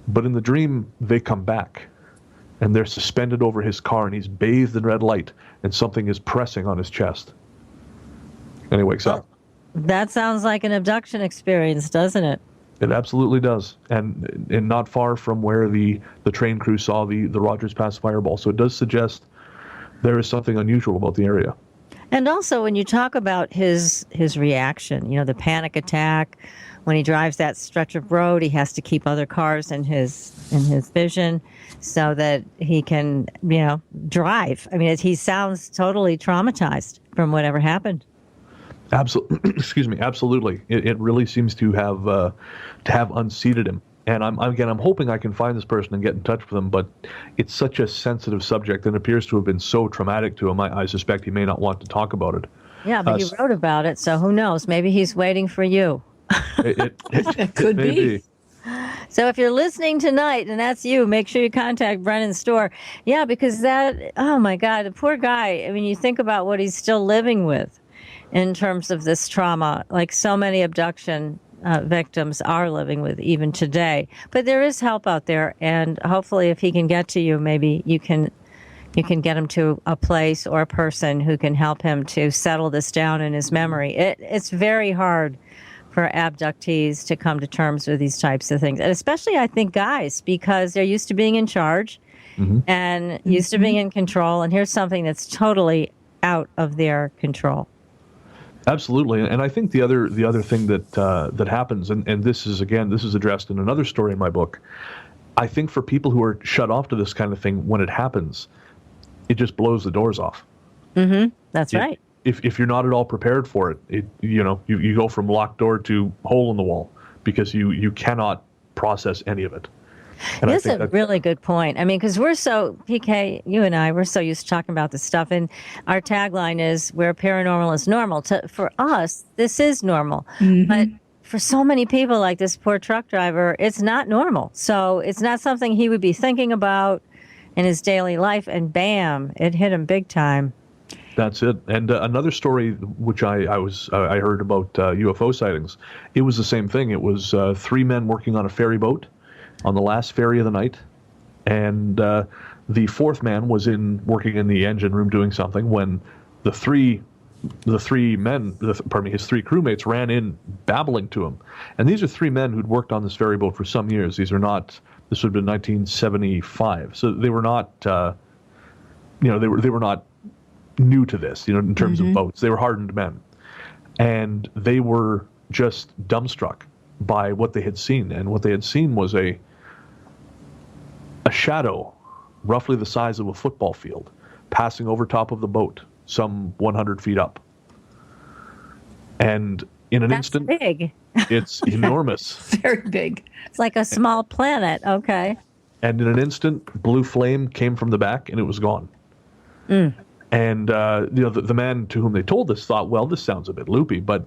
But in the dream, they come back. And they're suspended over his car, and he's bathed in red light, and something is pressing on his chest. And he wakes up. That sounds like an abduction experience, doesn't it? It absolutely does. And not far from where the train crew saw the Rogers Pass fireball. So it does suggest there is something unusual about the area. And also, when you talk about his reaction, the panic attack, when he drives that stretch of road, he has to keep other cars in his vision so that he can, drive. I mean, he sounds totally traumatized from whatever happened. Absolutely. Excuse me. Absolutely. It really seems to have unseated him. And I'm hoping I can find this person and get in touch with him, but it's such a sensitive subject and appears to have been so traumatic to him. I suspect he may not want to talk about it. Yeah, but he wrote about it, so who knows? Maybe he's waiting for you. It could be. So if you're listening tonight and that's you, make sure you contact Brennan Storr. Yeah, because oh my God, the poor guy. I mean, you think about what he's still living with in terms of this trauma, like so many abduction victims are living with even today. But there is help out there, and hopefully if he can get to you, maybe you can get him to a place or a person who can help him to settle this down in his memory. It's very hard for abductees to come to terms with these types of things. And especially, I think, guys, because they're used to being in charge and used to being in control. And here's something that's totally out of their control. Absolutely. And I think the other thing that happens, and this is addressed in another story in my book, I think for people who are shut off to this kind of thing, when it happens, it just blows the doors off. That's right. If you're not at all prepared for it, you go from locked door to hole in the wall because you cannot process any of it. And That's a really good point. I mean, because PK, you and I, we're so used to talking about this stuff, and our tagline is where paranormal is normal. For us, this is normal. But for so many people like this poor truck driver, it's not normal. So it's not something he would be thinking about in his daily life, and bam, it hit him big time. That's it. And another story which I heard about UFO sightings, it was the same thing. It was 3 men working on a ferry boat on the last ferry of the night, and the 4th man was working in the engine room doing something when his 3 crewmates ran in babbling to him. And these are 3 men who'd worked on this ferry boat for some years. This would have been 1975. So they were not, they were not new to this, in terms of boats. They were hardened men. And they were just dumbstruck by what they had seen. And what they had seen was a shadow roughly the size of a football field passing over top of the boat some 100 feet up. And in an instant, big. It's enormous. Very big. It's like a small planet. Okay. And in an instant, blue flame came from the back and it was gone. And the man to whom they told this thought, well, this sounds a bit loopy, but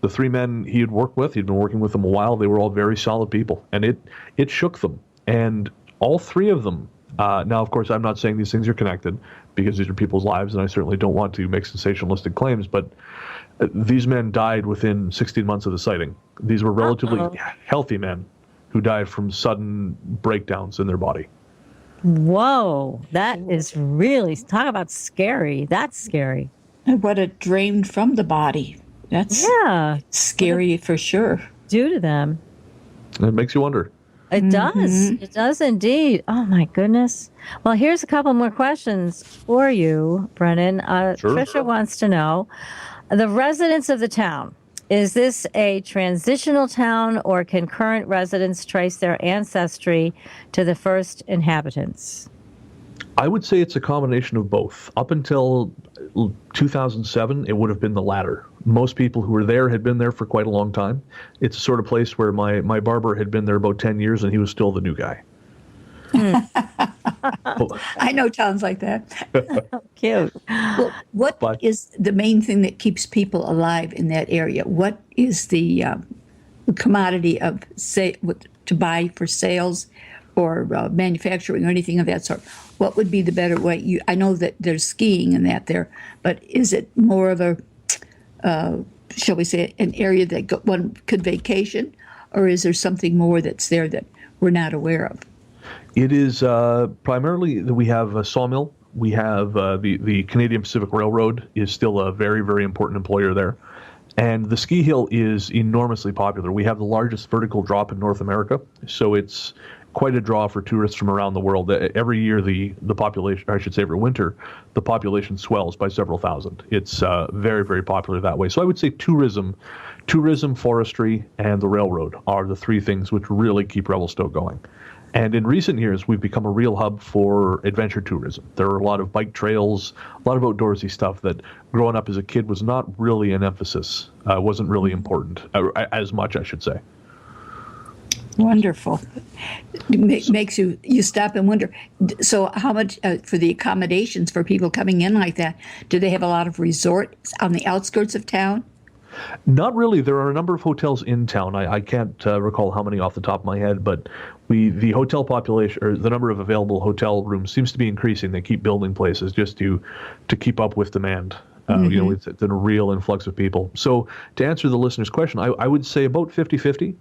the 3 men he had worked with, he'd been working with them a while, they were all very solid people, and it shook them. And all 3 of them, now, of course, I'm not saying these things are connected, because these are people's lives, and I certainly don't want to make sensationalistic claims, but these men died within 16 months of the sighting. These were relatively healthy men who died from sudden breakdowns in their body. Whoa, that is really, talk about scary. That's scary. And what it drained from the body. That's scary for sure. Do to them. It makes you wonder. It does. It does indeed. Oh, my goodness. Well, here's a couple more questions for you, Brennan. Tricia wants to know, the residents of the town, is this a transitional town, or can current residents trace their ancestry to the first inhabitants? I would say it's a combination of both. Up until 2007, it would have been the latter. Most people who were there had been there for quite a long time. It's a sort of place where my barber had been there about 10 years, and he was still the new guy. I know towns like that. Cute. Well, what is the main thing that keeps people alive in that area? What is the commodity of to buy for sales or manufacturing or anything of that sort? What would be the better way? I know that there's skiing and that there, but is it more of a, shall we say, an area that one could vacation, or is there something more that's there that we're not aware of? It is primarily that we have a sawmill. We have the Canadian Pacific Railroad is still a very, very important employer there. And the ski hill is enormously popular. We have the largest vertical drop in North America, so it's quite a draw for tourists from around the world. Every year, the population, or I should say every winter, the population swells by several thousand. It's very, very popular that way. So I would say tourism, forestry, and the railroad are the 3 things which really keep Revelstoke going. And in recent years, we've become a real hub for adventure tourism. There are a lot of bike trails, a lot of outdoorsy stuff that growing up as a kid was not really an emphasis, wasn't really important, as much, I should say. Wonderful. It makes you stop and wonder. So how much for the accommodations for people coming in like that? Do they have a lot of resorts on the outskirts of town? Not really. There are a number of hotels in town. I can't recall how many off the top of my head, but the hotel population, or the number of available hotel rooms, seems to be increasing. They keep building places just to keep up with demand. It's a real influx of people. So to answer the listener's question, I would say about 50-50.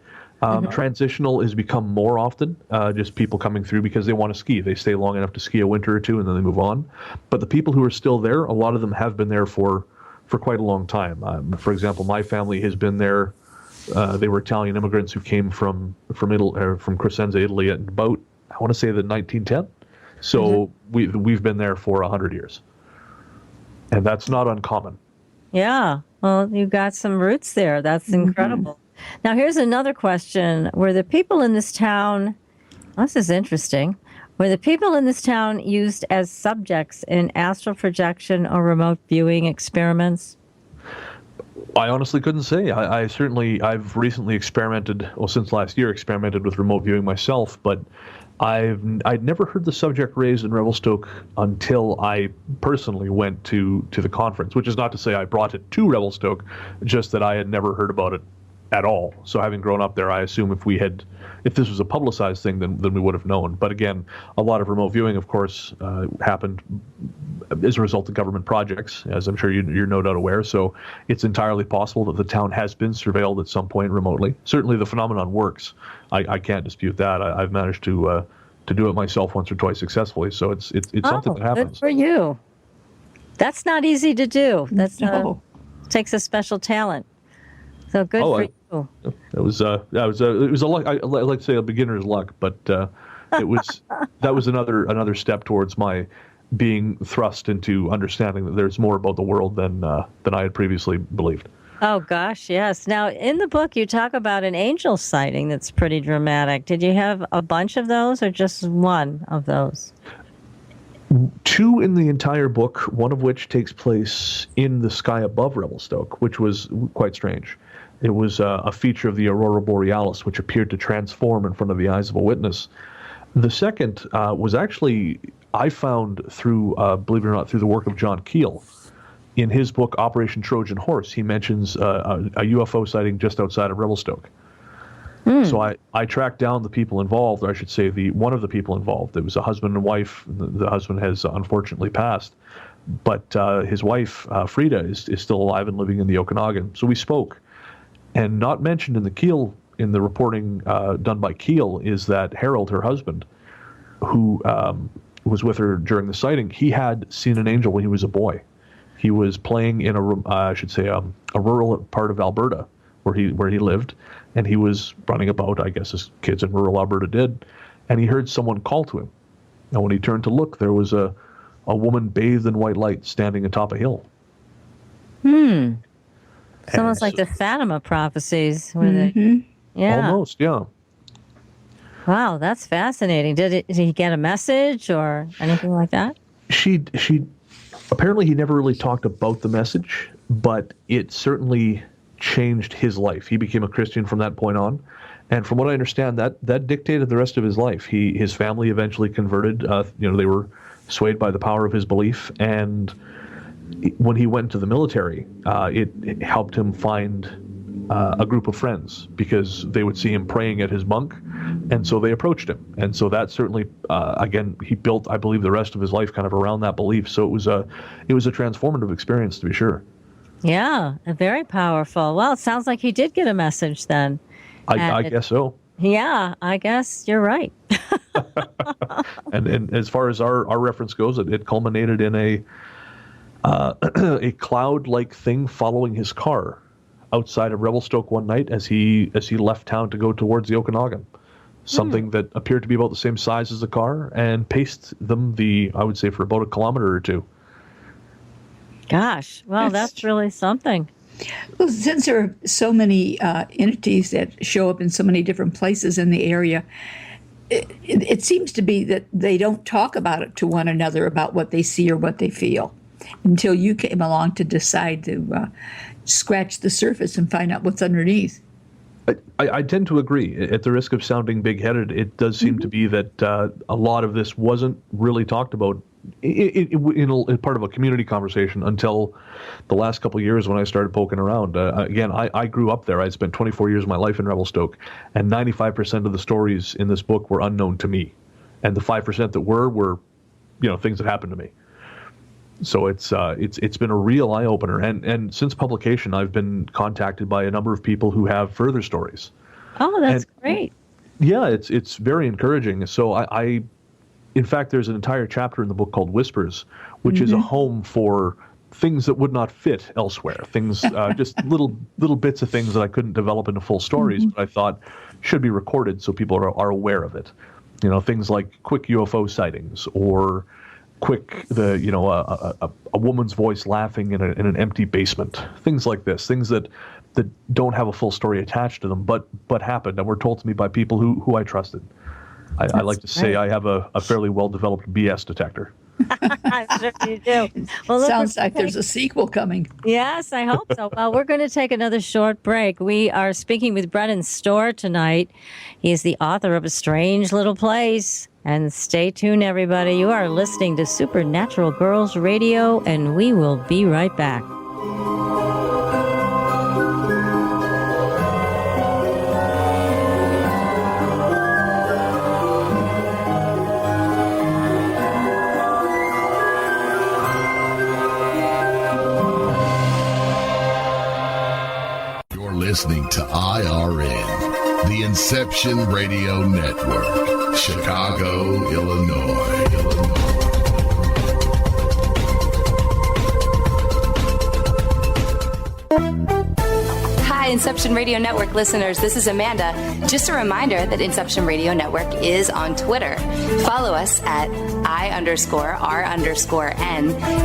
Transitional has become more often, just people coming through because they want to ski. They stay long enough to ski a winter or two and then they move on. But the people who are still there, a lot of them have been there for quite a long time. For example, my family has been there. They were Italian immigrants who came from Italy, from Crescenza, Italy, at about, I want to say, the 1910. So we've been there for 100 years, and that's not uncommon. Yeah, well, you got some roots there. That's incredible. Now, here's another question: were the people in this town This is interesting. Were the people in this town used as subjects in astral projection or remote viewing experiments? I honestly couldn't say. I've recently experimented, well, since last year, experimented with remote viewing myself, but I'd never heard the subject raised in Revelstoke until I personally went to the conference, which is not to say I brought it to Revelstoke, just that I had never heard about it at all. So having grown up there, I assume if this was a publicized thing, then we would have known. But again, a lot of remote viewing, of course, happened as a result of government projects, as I'm sure you're no doubt aware. So it's entirely possible that the town has been surveilled at some point remotely. Certainly the phenomenon works. I can't dispute that. I've managed to do it myself once or twice successfully. So it's something that happens. Good for you. That's not easy to do. Takes a special talent. So good for you. It was a luck. I like to say a beginner's luck, but that was another step towards my being thrust into understanding that there's more about the world than I had previously believed. Oh gosh, yes. Now in the book you talk about an angel sighting that's pretty dramatic. Did you have a bunch of those or just one of those? Two in the entire book, one of which takes place in the sky above Revelstoke, which was quite strange. It was a feature of the aurora borealis, which appeared to transform in front of the eyes of a witness. The second was actually, I found through, believe it or not, through the work of John Keel. In his book, Operation Trojan Horse, he mentions a UFO sighting just outside of Revelstoke. So I tracked down the people involved, or I should say one of the people involved. It was a husband and wife. The husband has unfortunately passed. But his wife, Frida, is still alive and living in the Okanagan. So we spoke. And not mentioned in the reporting done by Keel is that Harold, her husband, who was with her during the sighting, he had seen an angel when he was a boy. He was playing in a rural part of Alberta where he lived, and he was running about, I guess as kids in rural Alberta did, and he heard someone call to him. And when he turned to look, there was a woman bathed in white light standing atop a hill. It's almost like the Fatima prophecies. Yeah. Almost, yeah. Wow, that's fascinating. Did he get a message or anything like that? She apparently he never really talked about the message, but it certainly changed his life. He became a Christian from that point on. And from what I understand, that dictated the rest of his life. His family eventually converted. They were swayed by the power of his belief, and when he went to the military, it helped him find a group of friends because they would see him praying at his bunk, and so they approached him. And so that certainly, again, he built, I believe, the rest of his life kind of around that belief. So it was a transformative experience, to be sure. Yeah, very powerful. Well, it sounds like he did get a message then. I guess so. Yeah, I guess you're right. and as far as our reference goes, it culminated in a cloud-like thing following his car outside of Revelstoke one night as he left town to go towards the Okanagan. Something that appeared to be about the same size as the car and paced them I would say, for about a kilometer or two. Gosh, well, that's really something. Well, since there are so many entities that show up in so many different places in the area, it seems to be that they don't talk about it to one another about what they see or what they feel until you came along to decide to scratch the surface and find out what's underneath. I tend to agree. At the risk of sounding big-headed, it does seem to be that a lot of this wasn't really talked about in part of a community conversation until the last couple of years when I started poking around. Again, I grew up there. I spent 24 years of my life in Revelstoke, and 95% of the stories in this book were unknown to me. And the 5% that were things that happened to me. So it's been a real eye-opener. And since publication, I've been contacted by a number of people who have further stories. Oh, that's great. Yeah, it's very encouraging. So in fact, there's an entire chapter in the book called Whispers, which is a home for things that would not fit elsewhere. Things, just little bits of things that I couldn't develop into full stories, but I thought should be recorded so people are aware of it. Things like quick UFO sightings or quick a woman's voice laughing in an empty basement. Things like this. Things that don't have a full story attached to them, but happened and were told to me by people who I trusted. I like to say I have a fairly well-developed BS detector. I'm sure you do. Well, look, Sounds like there's a sequel coming. Yes, I hope so. Well, we're going to take another short break. We are speaking with Brennan Storr tonight. He is the author of A Strange Little Place. And stay tuned, everybody. You are listening to Supernatural Girls Radio, and we will be right back. Listening to IRN, the Inception Radio Network, Chicago, Illinois. Hi, Inception Radio Network listeners. This is Amanda. Just a reminder that Inception Radio Network is on Twitter. Follow us at I_R_N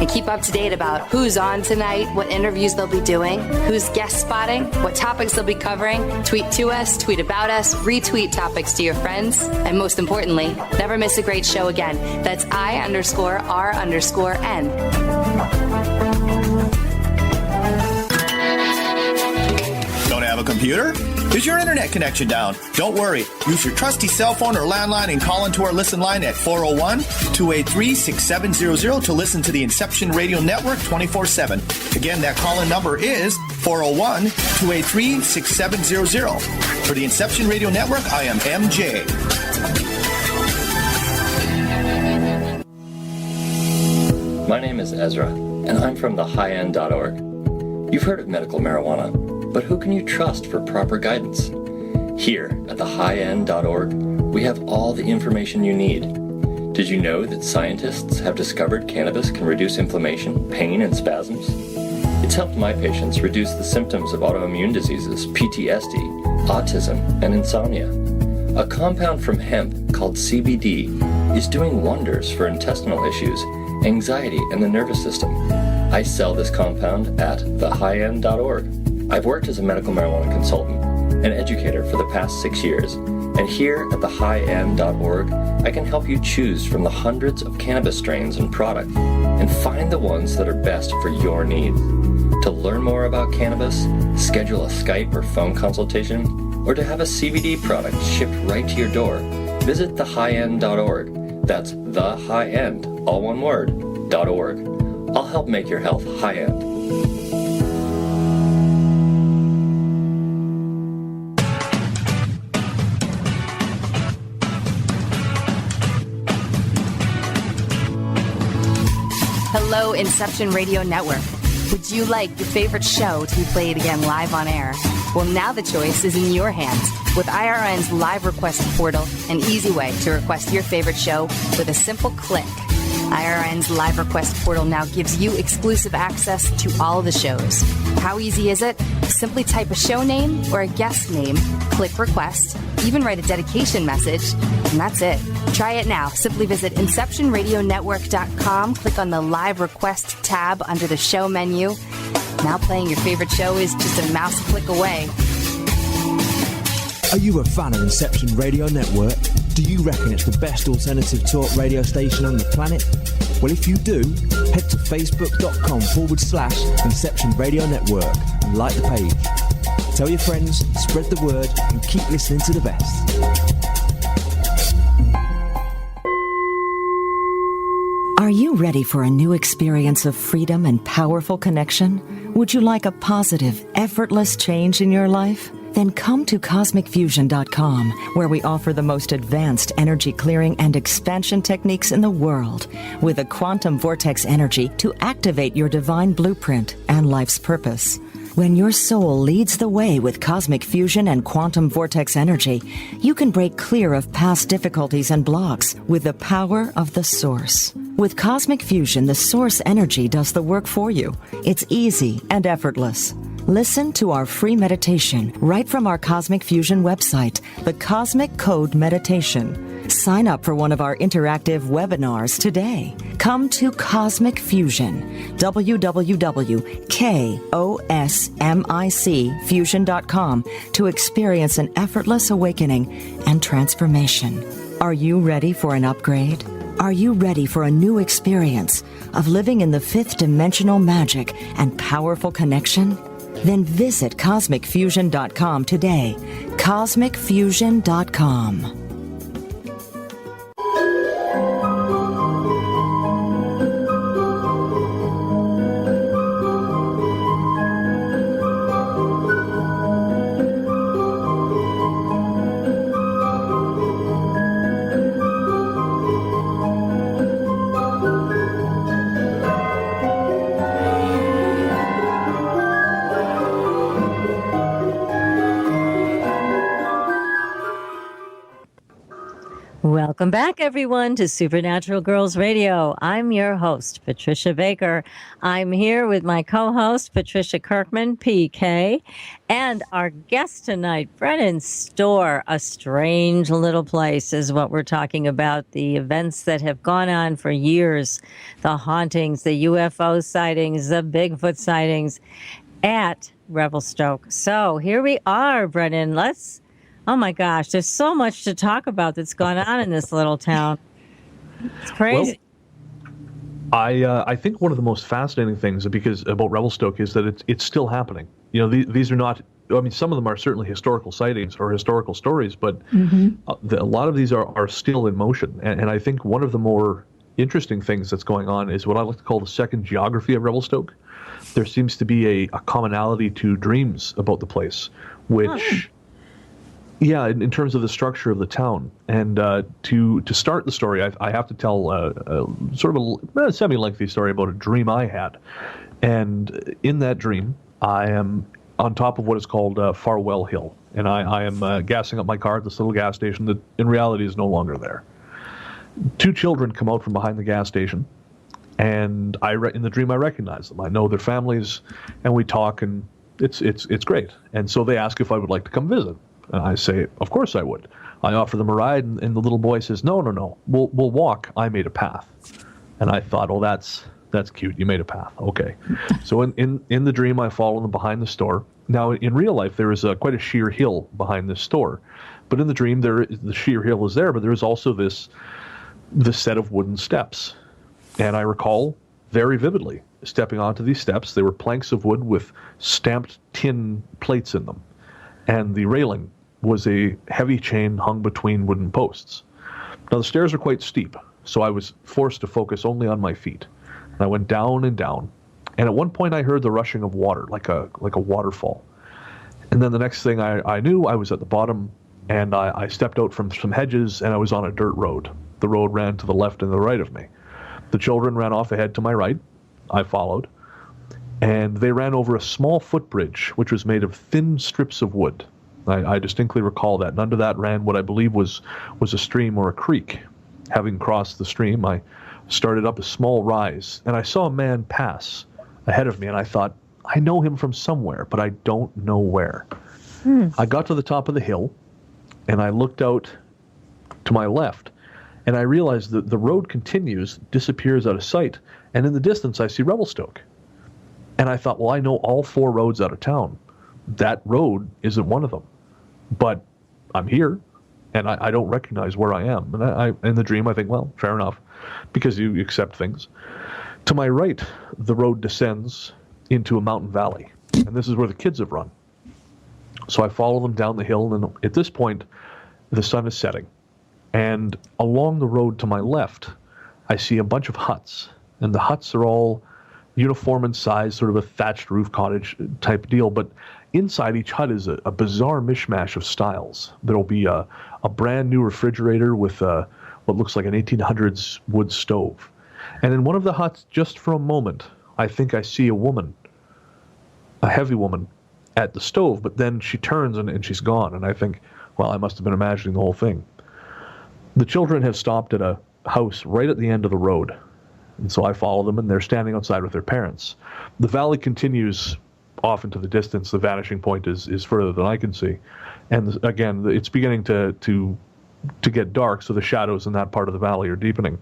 and keep up to date about who's on tonight, what interviews they'll be doing, who's guest spotting, what topics they'll be covering. Tweet to us, tweet about us, retweet topics to your friends, and most importantly, never miss a great show again. That's I_R_N. Don't have a computer? Is your internet connection down? Don't worry. Use your trusty cell phone or landline and call into our listen line at 401-283-6700 to listen to the Inception Radio Network 24/7. Again, that call-in number is 401-283-6700. For the Inception Radio Network, I am MJ. My name is Ezra, and I'm from thehighendorg. You've heard of medical marijuana, but who can you trust for proper guidance? Here at thehighendorg, we have all the information you need. Did you know that scientists have discovered cannabis can reduce inflammation, pain, and spasms? It's helped my patients reduce the symptoms of autoimmune diseases, PTSD, autism, and insomnia. A compound from hemp called CBD is doing wonders for intestinal issues, anxiety, and the nervous system. I sell this compound at thehighendorg. I've worked as a medical marijuana consultant and educator for the past 6 years, and here at thehighendorg, I can help you choose from the hundreds of cannabis strains and products and find the ones that are best for your needs. To learn more about cannabis, schedule a Skype or phone consultation, or to have a CBD product shipped right to your door, visit thehighendorg. That's thehighendorg, all one word, .org. I'll help make your health high-end. Hello, Inception Radio Network. Would you like your favorite show to be played again live on air? Well, now the choice is in your hands with IRN's live request portal, an easy way to request your favorite show with a simple click. IRN's live request portal now gives you exclusive access to all the shows. How easy is it? Simply type a show name or a guest name, click request, even write a dedication message, and that's it. Try it now. Simply visit InceptionRadioNetwork.com, click on the live request tab under the show menu. Now playing your favorite show is just a mouse click away. Are you a fan of Inception Radio Network? Do you reckon it's the best alternative talk radio station on the planet? Well, if you do, head to facebook.com/Inception Radio Network and like the page. Tell your friends, spread the word, and keep listening to the best. Are you ready for a new experience of freedom and powerful connection? Would you like a positive, effortless change in your life? Then come to CosmicFusion.com, where we offer the most advanced energy clearing and expansion techniques in the world, with a quantum vortex energy to activate your divine blueprint and life's purpose. When your soul leads the way with cosmic fusion and quantum vortex energy, you can break clear of past difficulties and blocks with the power of the source. With cosmic fusion, the source energy does the work for you. It's easy and effortless. Listen to our free meditation right from our Cosmic Fusion website, the Cosmic Code Meditation. Sign up for one of our interactive webinars today. Come to Cosmic Fusion, www.KOSMICfusion.com, to experience an effortless awakening and transformation. Are you ready for an upgrade? Are you ready for a new experience of living in the fifth dimensional magic and powerful connection? Then visit CosmicFusion.com today. CosmicFusion.com. Welcome back, everyone, to Supernatural Girls Radio. I'm your host, Patricia Baker. I'm here with my co-host, Patricia Kirkman, PK, and our guest tonight, Brennan Storr. A strange little place is what we're talking about. The events that have gone on for years, the hauntings, the UFO sightings, the Bigfoot sightings at Revelstoke. So here we are, Brennan. Oh my gosh, there's so much to talk about that's gone on in this little town. It's crazy. Well, I think one of the most fascinating things about Revelstoke is that it's still happening. You know, these are not. I mean, some of them are certainly historical sightings or historical stories, but a lot of these are still in motion. And I think one of the more interesting things that's going on is what I like to call the second geography of Revelstoke. There seems to be a commonality to dreams about the place, which. Yeah, in terms of the structure of the town. And to start the story, I have to tell sort of a semi-lengthy story about a dream I had. And in that dream, I am on top of what is called Farwell Hill. And I am gassing up my car at this little gas station that in reality is no longer there. Two children come out from behind the gas station. And in the dream, I recognize them. I know their families, and we talk, and it's great. And so they ask if I would like to come visit. And I say, of course I would. I offer them a ride, and the little boy says, no, we'll walk. I made a path. And I thought, oh, that's cute. You made a path. Okay. So in the dream, I follow them behind the store. Now, in real life, there is quite a sheer hill behind this store. But in the dream, the sheer hill is there, but there is also this set of wooden steps. And I recall very vividly stepping onto these steps. They were planks of wood with stamped tin plates in them. And the railing was a heavy chain hung between wooden posts. Now, the stairs are quite steep, so I was forced to focus only on my feet. And I went down and down, and at one point I heard the rushing of water, like a waterfall. And then the next thing I knew, I was at the bottom, and I stepped out from some hedges, and I was on a dirt road. The road ran to the left and the right of me. The children ran off ahead to my right. I followed. And they ran over a small footbridge, which was made of thin strips of wood. I distinctly recall that. And under that ran what I believe was a stream or a creek. Having crossed the stream, I started up a small rise, and I saw a man pass ahead of me, and I thought, I know him from somewhere, but I don't know where. I got to the top of the hill, and I looked out to my left, and I realized that the road continues, disappears out of sight, and in the distance I see Revelstoke. And I thought, well, I know all four roads out of town. That road isn't one of them. But I'm here, and I don't recognize where I am. And I in the dream, I think, well, fair enough, because you accept things. To my right, the road descends into a mountain valley, and this is where the kids have run. So I follow them down the hill, and at this point, the sun is setting. And along the road to my left, I see a bunch of huts, and the huts are all uniform in size, sort of a thatched roof cottage type deal, but inside each hut is a bizarre mishmash of styles. There'll be a brand new refrigerator with what looks like an 1800s wood stove. And in one of the huts, just for a moment, I think I see a woman, a heavy woman, at the stove, but then she turns and she's gone. And I think, well, I must have been imagining the whole thing. The children have stopped at a house right at the end of the road. And so I follow them, and they're standing outside with their parents. The valley continues off into the distance. The vanishing point is further than I can see. And again, it's beginning to get dark, so the shadows in that part of the valley are deepening.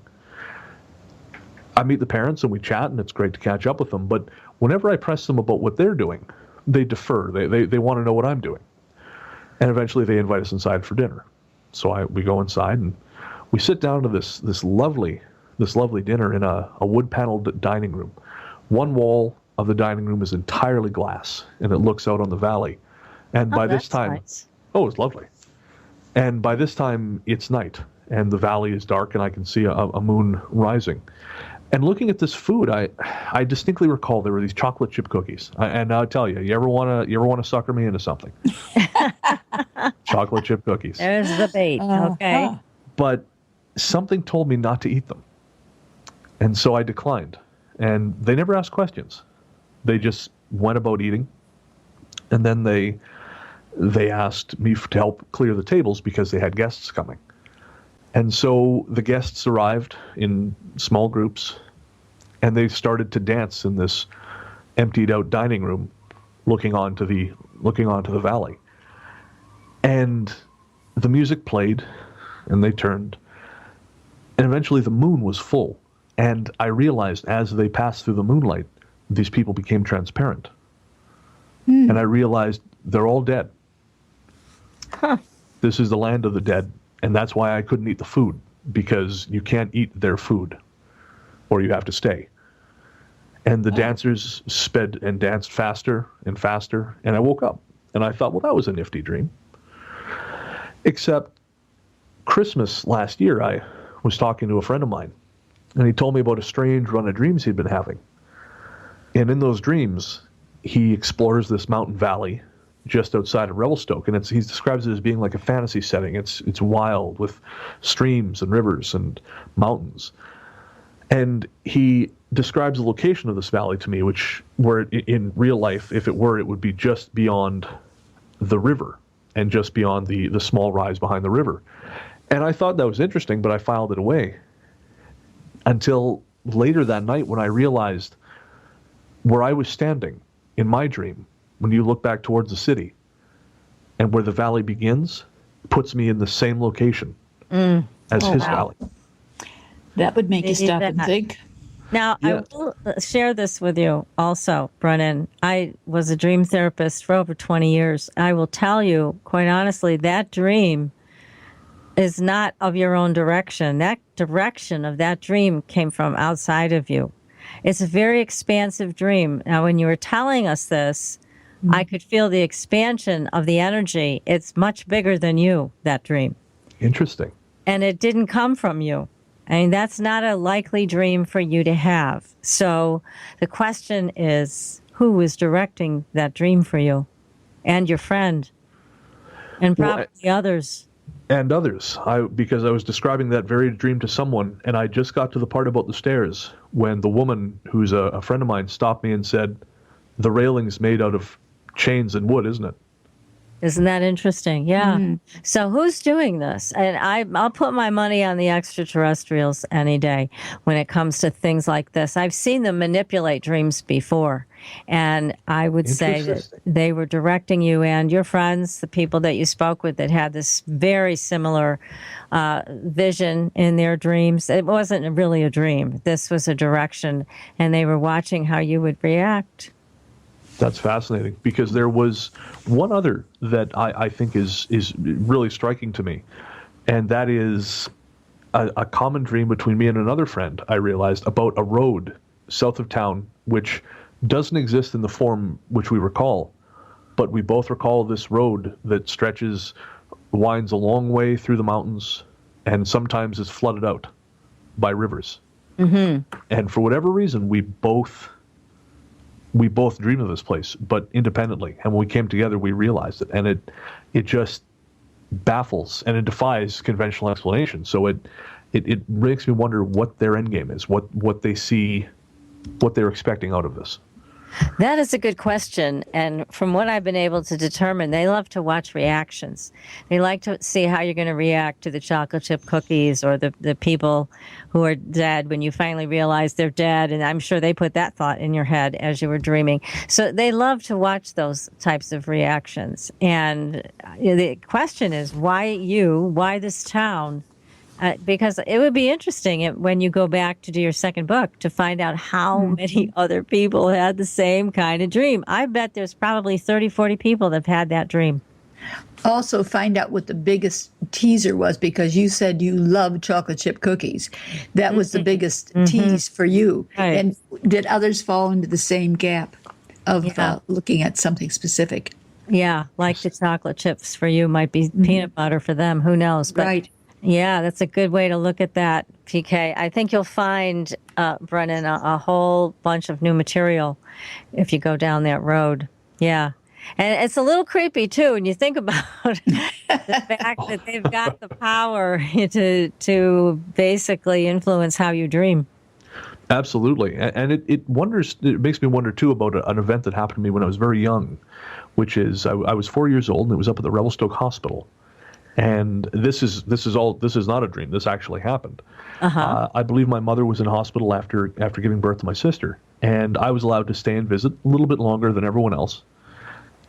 I meet the parents, and we chat, and it's great to catch up with them. But whenever I press them about what they're doing, they defer. They want to know what I'm doing. And eventually they invite us inside for dinner. So we go inside, and We sit down to this lovely dinner in a wood-paneled dining room. One wall of the dining room is entirely glass, and it looks out on the valley. And by this time, nice. Oh, it's lovely. And by this time, it's night, and the valley is dark, and I can see a moon rising. And looking at this food, I distinctly recall there were these chocolate chip cookies. And I'll tell you, you ever want to sucker me into something? Chocolate chip cookies. There's the bait. Okay. But something told me not to eat them. And so I declined. And they never asked questions. They just went about eating. And then they asked me to help clear the tables because they had guests coming. And so the guests arrived in small groups, and they started to dance in this emptied out dining room, looking onto the valley. And the music played, and they turned, and eventually the moon was full. And I realized as they passed through the moonlight, these people became transparent. And I realized they're all dead. Huh. This is the land of the dead. And that's why I couldn't eat the food, because you can't eat their food, or you have to stay. And the dancers sped and danced faster and faster, and I woke up. And I thought, well, that was a nifty dream. Except Christmas last year, I was talking to a friend of mine, and he told me about a strange run of dreams he'd been having. And in those dreams, he explores this mountain valley just outside of Revelstoke, and he describes it as being like a fantasy setting. It's wild with streams and rivers and mountains. And he describes the location of this valley to me, where in real life, if it would be just beyond the river and just beyond the small rise behind the river. And I thought that was interesting, but I filed it away until later that night when I realized where I was standing in my dream, when you look back towards the city, and where the valley begins, puts me in the same location as his valley. That would make you stop and think. Now, Yeah. I will share this with you also, Brennan. I was a dream therapist for over 20 years. I will tell you, quite honestly, that dream is not of your own direction. That direction of that dream came from outside of you. It's a very expansive dream. Now, when you were telling us this, I could feel the expansion of the energy. It's much bigger than you, that dream. Interesting. And it didn't come from you. I mean, that's not a likely dream for you to have. So the question is, who is directing that dream for you? And your friend. And probably others. And others. Because I was describing that very dream to someone, and I just got to the part about the stairs when the woman, who's a friend of mine, stopped me and said, the railing's made out of chains and wood, isn't it? Isn't that interesting? Yeah. So who's doing this? And I'll put my money on the extraterrestrials any day when it comes to things like this. I've seen them manipulate dreams before. And I would say that they were directing you and your friends, the people that you spoke with that had this very similar vision in their dreams. It wasn't really a dream. This was a direction, and they were watching how you would react. That's fascinating, because there was one other that I think is really striking to me, and that is a common dream between me and another friend, I realized, about a road south of town which doesn't exist in the form which we recall, but we both recall this road that winds a long way through the mountains and sometimes is flooded out by rivers. And for whatever reason, we both dreamed of this place, but independently. And when we came together, we realized it. And it just baffles and it defies conventional explanation. So it makes me wonder what their end game is, what they see, what they're expecting out of this. That is a good question. And from what I've been able to determine, they love to watch reactions. They like to see how you're going to react to the chocolate chip cookies or the people who are dead when you finally realize they're dead. And I'm sure they put that thought in your head as you were dreaming. So they love to watch those types of reactions. And the question is, why you? Why this town? Because it would be interesting when you go back to do your second book to find out how many other people had the same kind of dream. I bet there's probably 30, 40 people that have had that dream. Also, find out what the biggest teaser was, because you said you love chocolate chip cookies. That was the biggest tease for you. Right. And did others fall into the same gap of looking at something specific? Yeah, like the chocolate chips for you might be peanut butter for them. Who knows? But Right. yeah, that's a good way to look at that, PK. I think you'll find, Brennan, a whole bunch of new material if you go down that road. Yeah. And it's a little creepy, too, when you think about the fact that they've got the power to basically influence how you dream. Absolutely. And it makes me wonder, too, about an event that happened to me when I was very young, which is I was 4 years old, and it was up at the Revelstoke Hospital. And this is not a dream. This actually happened. I believe my mother was in hospital after giving birth to my sister, and I was allowed to stay and visit a little bit longer than everyone else.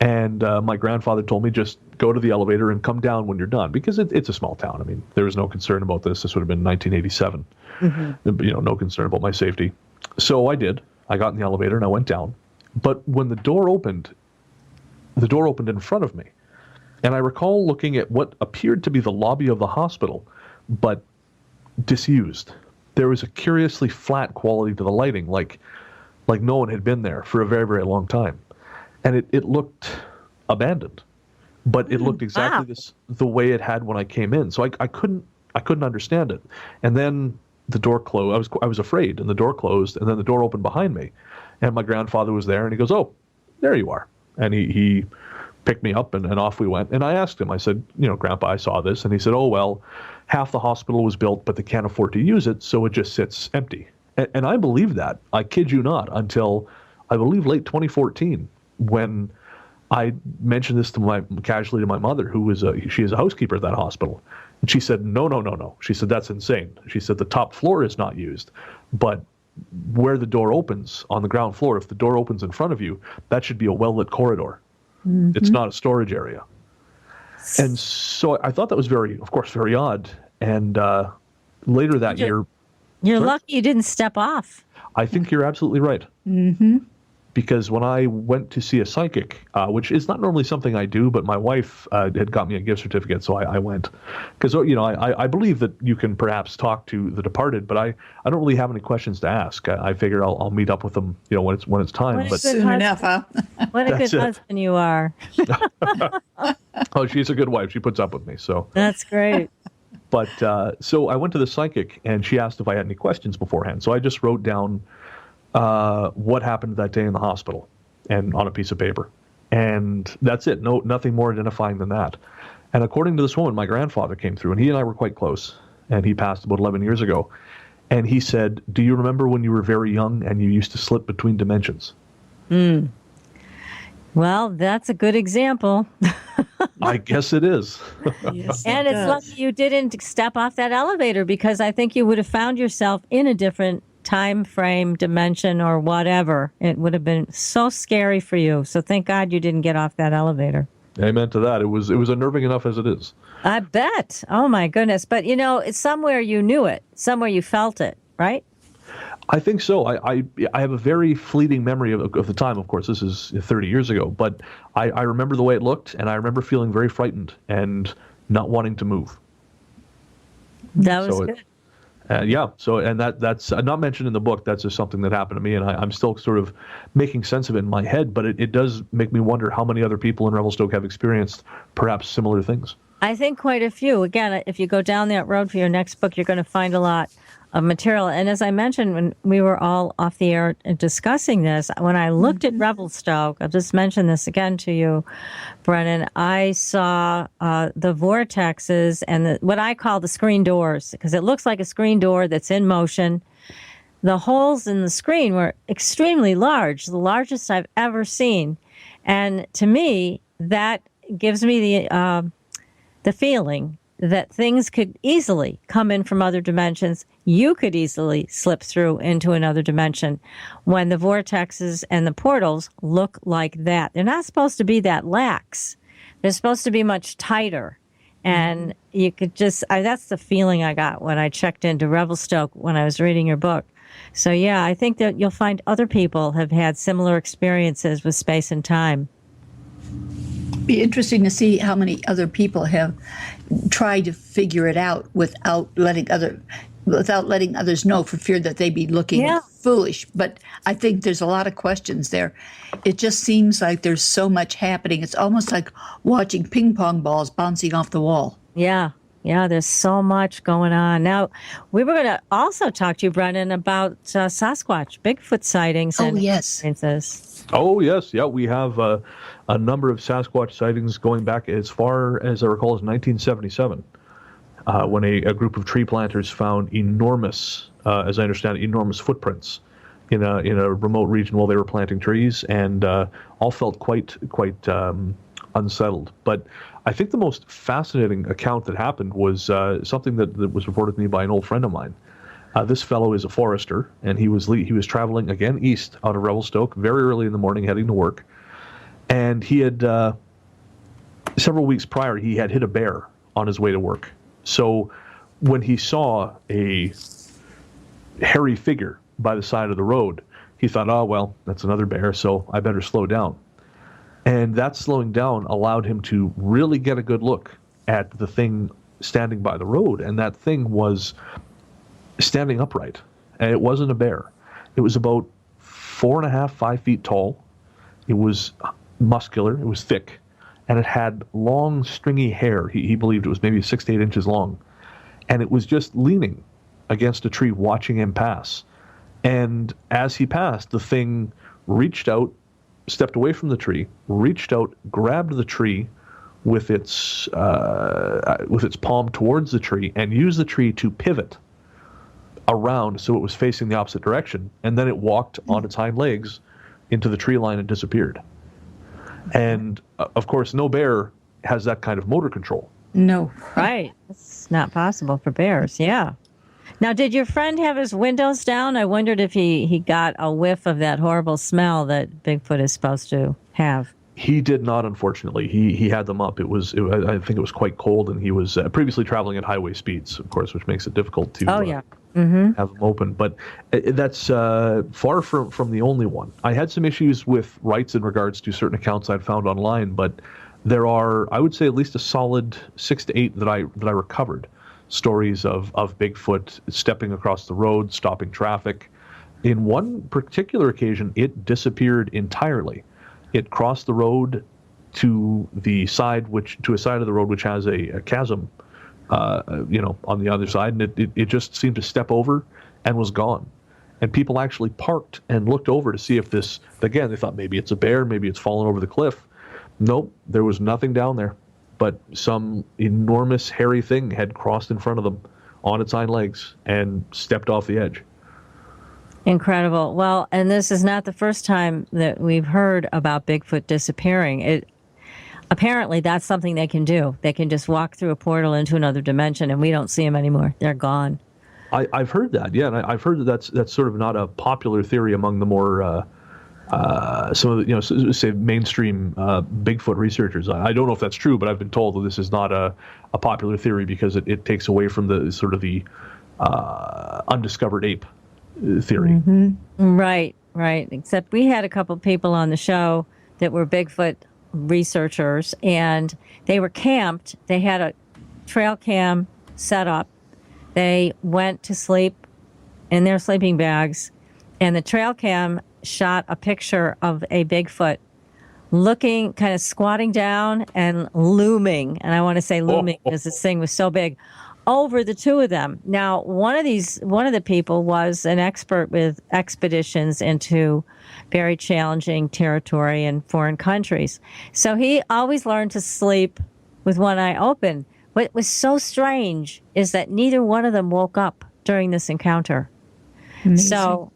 And my grandfather told me, just go to the elevator and come down when you're done, because it's a small town. I mean, there was no concern about this. This would have been 1987. No concern about my safety. So I did. I got in the elevator and I went down. But when the door opened in front of me. And I recall looking at what appeared to be the lobby of the hospital, but disused. There was a curiously flat quality to the lighting, like no one had been there for a very, very long time. And it looked abandoned, but it looked exactly the way it had when I came in. So I couldn't understand it. And then the door closed. I was afraid, and the door closed, and then the door opened behind me, and my grandfather was there, and he goes, "Oh, there you are," and he picked me up, and off we went. And I asked him, I said, "Grandpa, I saw this," and he said, "Oh well, half the hospital was built, but they can't afford to use it, so it just sits empty." And I believed that. I kid you not, until I believe late 2014. When I mentioned this casually to my mother, she is a housekeeper at that hospital. And she said, no. She said, that's insane. She said, the top floor is not used, but where the door opens on the ground floor, if the door opens in front of you, that should be a well-lit corridor. It's not a storage area. And so I thought that was of course, very odd. And later that year... You're lucky you didn't step off. I think you're absolutely right. Because when I went to see a psychic, which is not normally something I do, but my wife had got me a gift certificate, so I went. Because I believe that you can perhaps talk to the departed, but I don't really have any questions to ask. I figure I'll meet up with them, when it's time. But soon enough, huh? What a good husband you are. Oh, she's a good wife. She puts up with me, so that's great. But so I went to the psychic, and she asked if I had any questions beforehand. So I just wrote down what happened that day in the hospital, and on a piece of paper, and that's it. Nothing more identifying than that. And according to this woman, my grandfather came through, and he and I were quite close, and he passed about 11 years ago. And he said, "Do you remember when you were very young and you used to slip between dimensions?" Well, that's a good example. I guess it is. Yes, And it's lucky you didn't step off that elevator, because I think you would have found yourself in a different time frame, dimension, or whatever. It would have been so scary for you. So thank God you didn't get off that elevator. Amen to that. It was unnerving enough as it is. I bet. Oh my goodness. But it's somewhere you knew it, somewhere you felt it, right? I think so. I have a very fleeting memory of the time. Of course, this is 30 years ago, but I remember the way it looked, and I remember feeling very frightened and not wanting to move. That was good. And that's not mentioned in the book. That's just something that happened to me, and I'm still sort of making sense of it in my head, but it does make me wonder how many other people in Revelstoke have experienced perhaps similar things. I think quite a few. Again, if you go down that road for your next book, you're going to find a lot of material. And as I mentioned, when we were all off the air discussing this, when I looked at Revelstoke, I'll just mention this again to you, Brennan, I saw the vortexes and what I call the screen doors, because it looks like a screen door that's in motion. The holes in the screen were extremely large, the largest I've ever seen. And to me, that gives me the feeling that things could easily come in from other dimensions. You could easily slip through into another dimension when the vortexes and the portals look like that. They're not supposed to be that lax. They're supposed to be much tighter. And you could that's the feeling I got when I checked into Revelstoke when I was reading your book. So yeah, I think that you'll find other people have had similar experiences with space and time. be interesting to see how many other people have tried to figure it out without letting others know, for fear that they be looking foolish. But I think there's a lot of questions there. It just seems like there's so much happening. It's almost like watching ping pong balls bouncing off the wall. Yeah. Yeah, there's so much going on. Now, we were going to also talk to you, Brennan, about Sasquatch, Bigfoot sightings. And experiences. Oh, yes. Yeah, we have a number of Sasquatch sightings going back as far as I recall as 1977, when a group of tree planters found enormous, as I understand it, enormous footprints in a remote region while they were planting trees, and all felt quite unsettled. But I think the most fascinating account that happened was something that was reported to me by an old friend of mine. This fellow is a forester, and he was traveling again east out of Revelstoke very early in the morning, heading to work. And he had several weeks prior he had hit a bear on his way to work. So when he saw a hairy figure by the side of the road, he thought, "Oh well, that's another bear, so I better slow down." And that slowing down allowed him to really get a good look at the thing standing by the road. And that thing was standing upright. And it wasn't a bear. It was about 4.5, 5 feet tall. It was muscular. It was thick. And it had long, stringy hair. He believed it was maybe 6 to 8 inches long. And it was just leaning against a tree, watching him pass. And as he passed, the thing reached out, stepped away from the tree, reached out, grabbed the tree with its palm towards the tree, and used the tree to pivot around so it was facing the opposite direction. And then it walked on its hind legs into the tree line and disappeared. And of course, no bear has that kind of motor control. No. Right. It's not possible for bears. Yeah. Now, did your friend have his windows down? I wondered if he got a whiff of that horrible smell that Bigfoot is supposed to have. He did not, unfortunately. He had them up. I think it was quite cold, and he was previously traveling at highway speeds, of course, which makes it difficult to have them open. But that's far from the only one. I had some issues with rights in regards to certain accounts I'd found online, but there are, I would say, at least a solid 6 to 8 that I recovered. Stories of Bigfoot stepping across the road, stopping traffic. In one particular occasion, it disappeared entirely. It crossed the road to a side of the road which has a chasm, on the other side, and it just seemed to step over and was gone. And people actually parked and looked over to see if this, again, they thought maybe it's a bear, maybe it's fallen over the cliff. Nope, there was nothing down there. But some enormous hairy thing had crossed in front of them on its hind legs and stepped off the edge. Incredible. Well, and this is not the first time that we've heard about Bigfoot disappearing. Apparently, that's something they can do. They can just walk through a portal into another dimension, and we don't see them anymore. They're gone. I've heard that, yeah, and I've heard that's sort of not a popular theory among the more some of the, say mainstream Bigfoot researchers. I don't know if that's true, but I've been told that this is not a popular theory because it takes away from the sort of the undiscovered ape theory. Mm-hmm. Right. Except we had a couple of people on the show that were Bigfoot researchers, and they were camped. They had a trail cam set up. They went to sleep in their sleeping bags, and the trail cam shot a picture of a Bigfoot looking, kind of squatting down and looming. And I want to say looming because this thing was so big over the two of them. Now, one of the people was an expert with expeditions into very challenging territory in foreign countries. So he always learned to sleep with one eye open. What was so strange is that neither one of them woke up during this encounter. Amazing.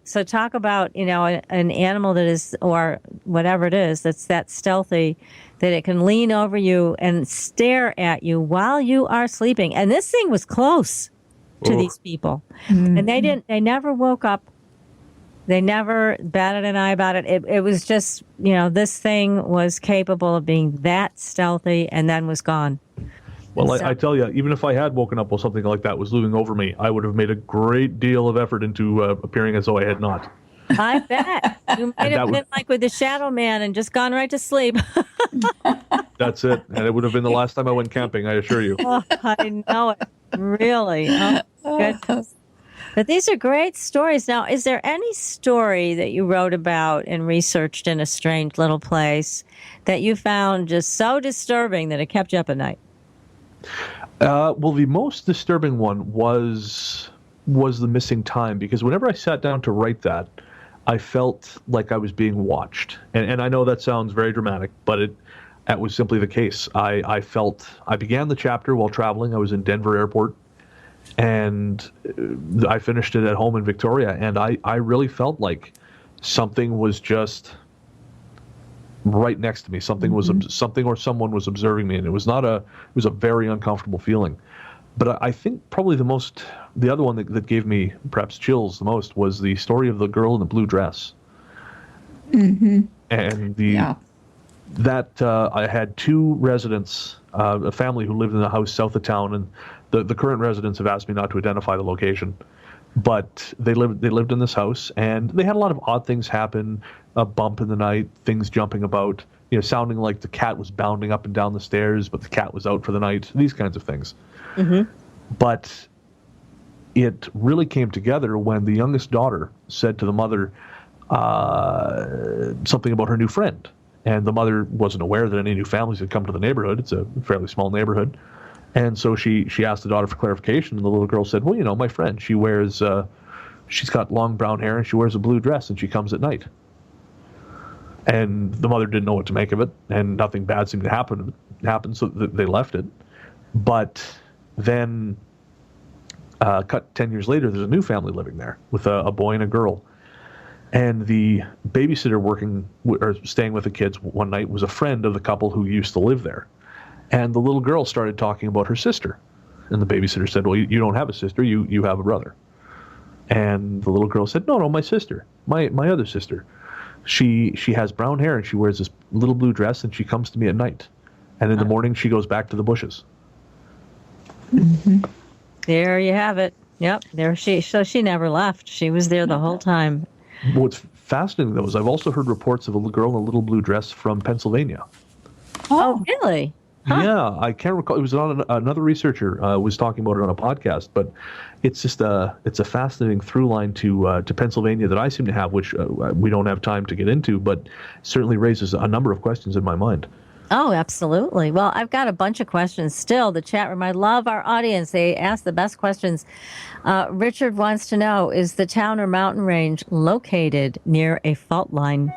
So talk about, an animal that is, or whatever it is, that's that stealthy, that it can lean over you and stare at you while you are sleeping. And this thing was close to these people. Mm-hmm. And they never woke up. They never batted an eye about it. It was just, this thing was capable of being that stealthy and then was gone. Well, I tell you, even if I had woken up while something like that was looming over me, I would have made a great deal of effort into appearing as though I had not. I bet. You might have been like with the Shadow Man and just gone right to sleep. That's it. And it would have been the last time I went camping, I assure you. Oh, I know it. Really. Oh, goodness. But these are great stories. Now, is there any story that you wrote about and researched in a strange little place that you found just so disturbing that it kept you up at night? Well, the most disturbing one was the missing time, because whenever I sat down to write that, I felt like I was being watched. And I know that sounds very dramatic, but that was simply the case. I began the chapter while traveling. I was in Denver Airport, and I finished it at home in Victoria, and I really felt like something was just right next to me. Something was something or someone was observing me, and it was a very uncomfortable feeling. But I think probably the other one that gave me perhaps chills the most was the story of the girl in the blue dress. Mm-hmm. And I had two residents, a family who lived in a house south of town, and the current residents have asked me not to identify the location. But they lived in this house, and they had a lot of odd things happen, a bump in the night, things jumping about, sounding like the cat was bounding up and down the stairs, but the cat was out for the night, these kinds of things. Mm-hmm. But it really came together when the youngest daughter said to the mother something about her new friend. And the mother wasn't aware that any new families had come to the neighborhood. It's a fairly small neighborhood. And so she asked the daughter for clarification, and the little girl said, well, my friend, she's got long brown hair, and she wears a blue dress, and she comes at night. And the mother didn't know what to make of it, and nothing bad seemed to happen, so they left it. But then, cut 10 years later, there's a new family living there with a boy and a girl. And the babysitter staying with the kids one night was a friend of the couple who used to live there. And the little girl started talking about her sister. And the babysitter said, well, you don't have a sister, you have a brother. And the little girl said, no, my sister, my other sister. She has brown hair, and she wears this little blue dress, and she comes to me at night. And in the morning, she goes back to the bushes. Mm-hmm. There you have it. Yep, so she never left. She was there the whole time. What's fascinating, though, is I've also heard reports of a girl in a little blue dress from Pennsylvania. Oh, really? Huh. Yeah, I can't recall. It was on another researcher was talking about it on a podcast, but it's just it's a fascinating through line to Pennsylvania that I seem to have, which we don't have time to get into, but certainly raises a number of questions in my mind. Oh, absolutely. Well, I've got a bunch of questions still. The chat room, I love our audience. They ask the best questions. Richard wants to know, is the town or mountain range located near a fault line?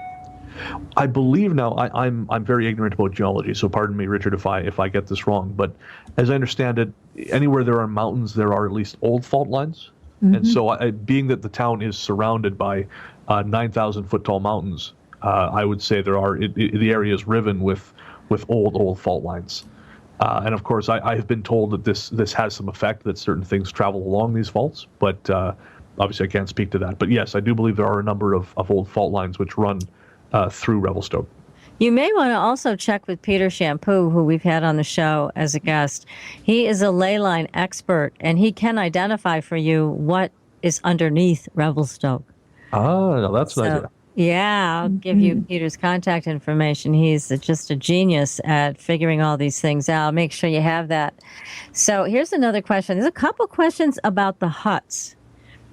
I believe now, I'm very ignorant about geology, so pardon me, Richard, if I get this wrong. But as I understand it, anywhere there are mountains, there are at least old fault lines. Mm-hmm. And so being that the town is surrounded by 9,000 foot tall mountains, I would say the area is riven with old fault lines. And of course, I have been told that this has some effect, that certain things travel along these faults, but obviously I can't speak to that. But yes, I do believe there are a number of old fault lines which run through Revelstoke. You may want to also check with Peter Shampoo, who we've had on the show as a guest. He is a ley line expert, and he can identify for you what is underneath Revelstoke. No, that's an idea. Yeah, I'll give you Peter's contact information. He's just a genius at figuring all these things out. Make sure you have that. So here's another question. There's a couple questions about the huts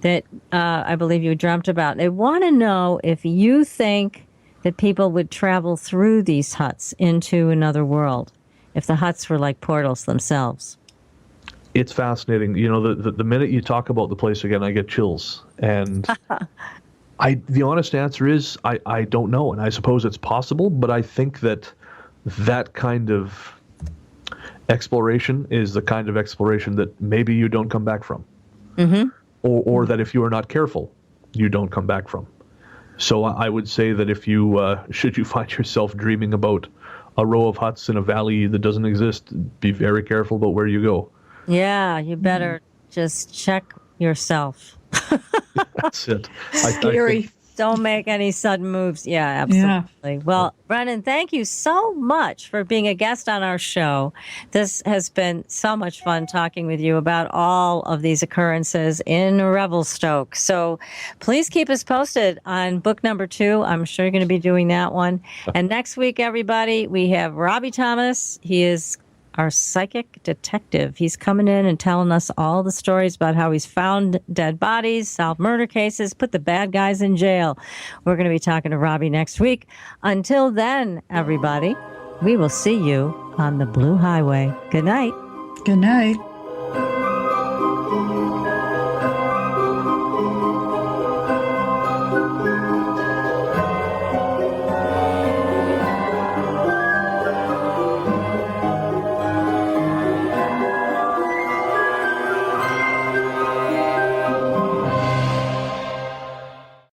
that I believe you dreamt about. They want to know if you think that people would travel through these huts into another world, if the huts were like portals themselves. It's fascinating. The minute you talk about the place again, I get chills. And the honest answer is I don't know, and I suppose it's possible, but I think that kind of exploration is the kind of exploration that maybe you don't come back from. Mm-hmm. Or that if you are not careful, you don't come back from. So I would say that if you, should you find yourself dreaming about a row of huts in a valley that doesn't exist, be very careful about where you go. Yeah, you better just check yourself. That's it. Scary. don't make any sudden moves. Yeah, absolutely. Well, Brennan, thank you so much for being a guest on our show. This has been so much fun talking with you about all of these occurrences in Revelstoke. So please keep us posted on book number 2. I'm sure you're going to be doing that one. And next week, everybody, we have Robbie Thomas. He is our psychic detective. He's coming in and telling us all the stories about how he's found dead bodies, solved murder cases, put the bad guys in jail. We're going to be talking to Robbie next week. Until then, everybody, we will see you on the Blue Highway. Good night. Good night.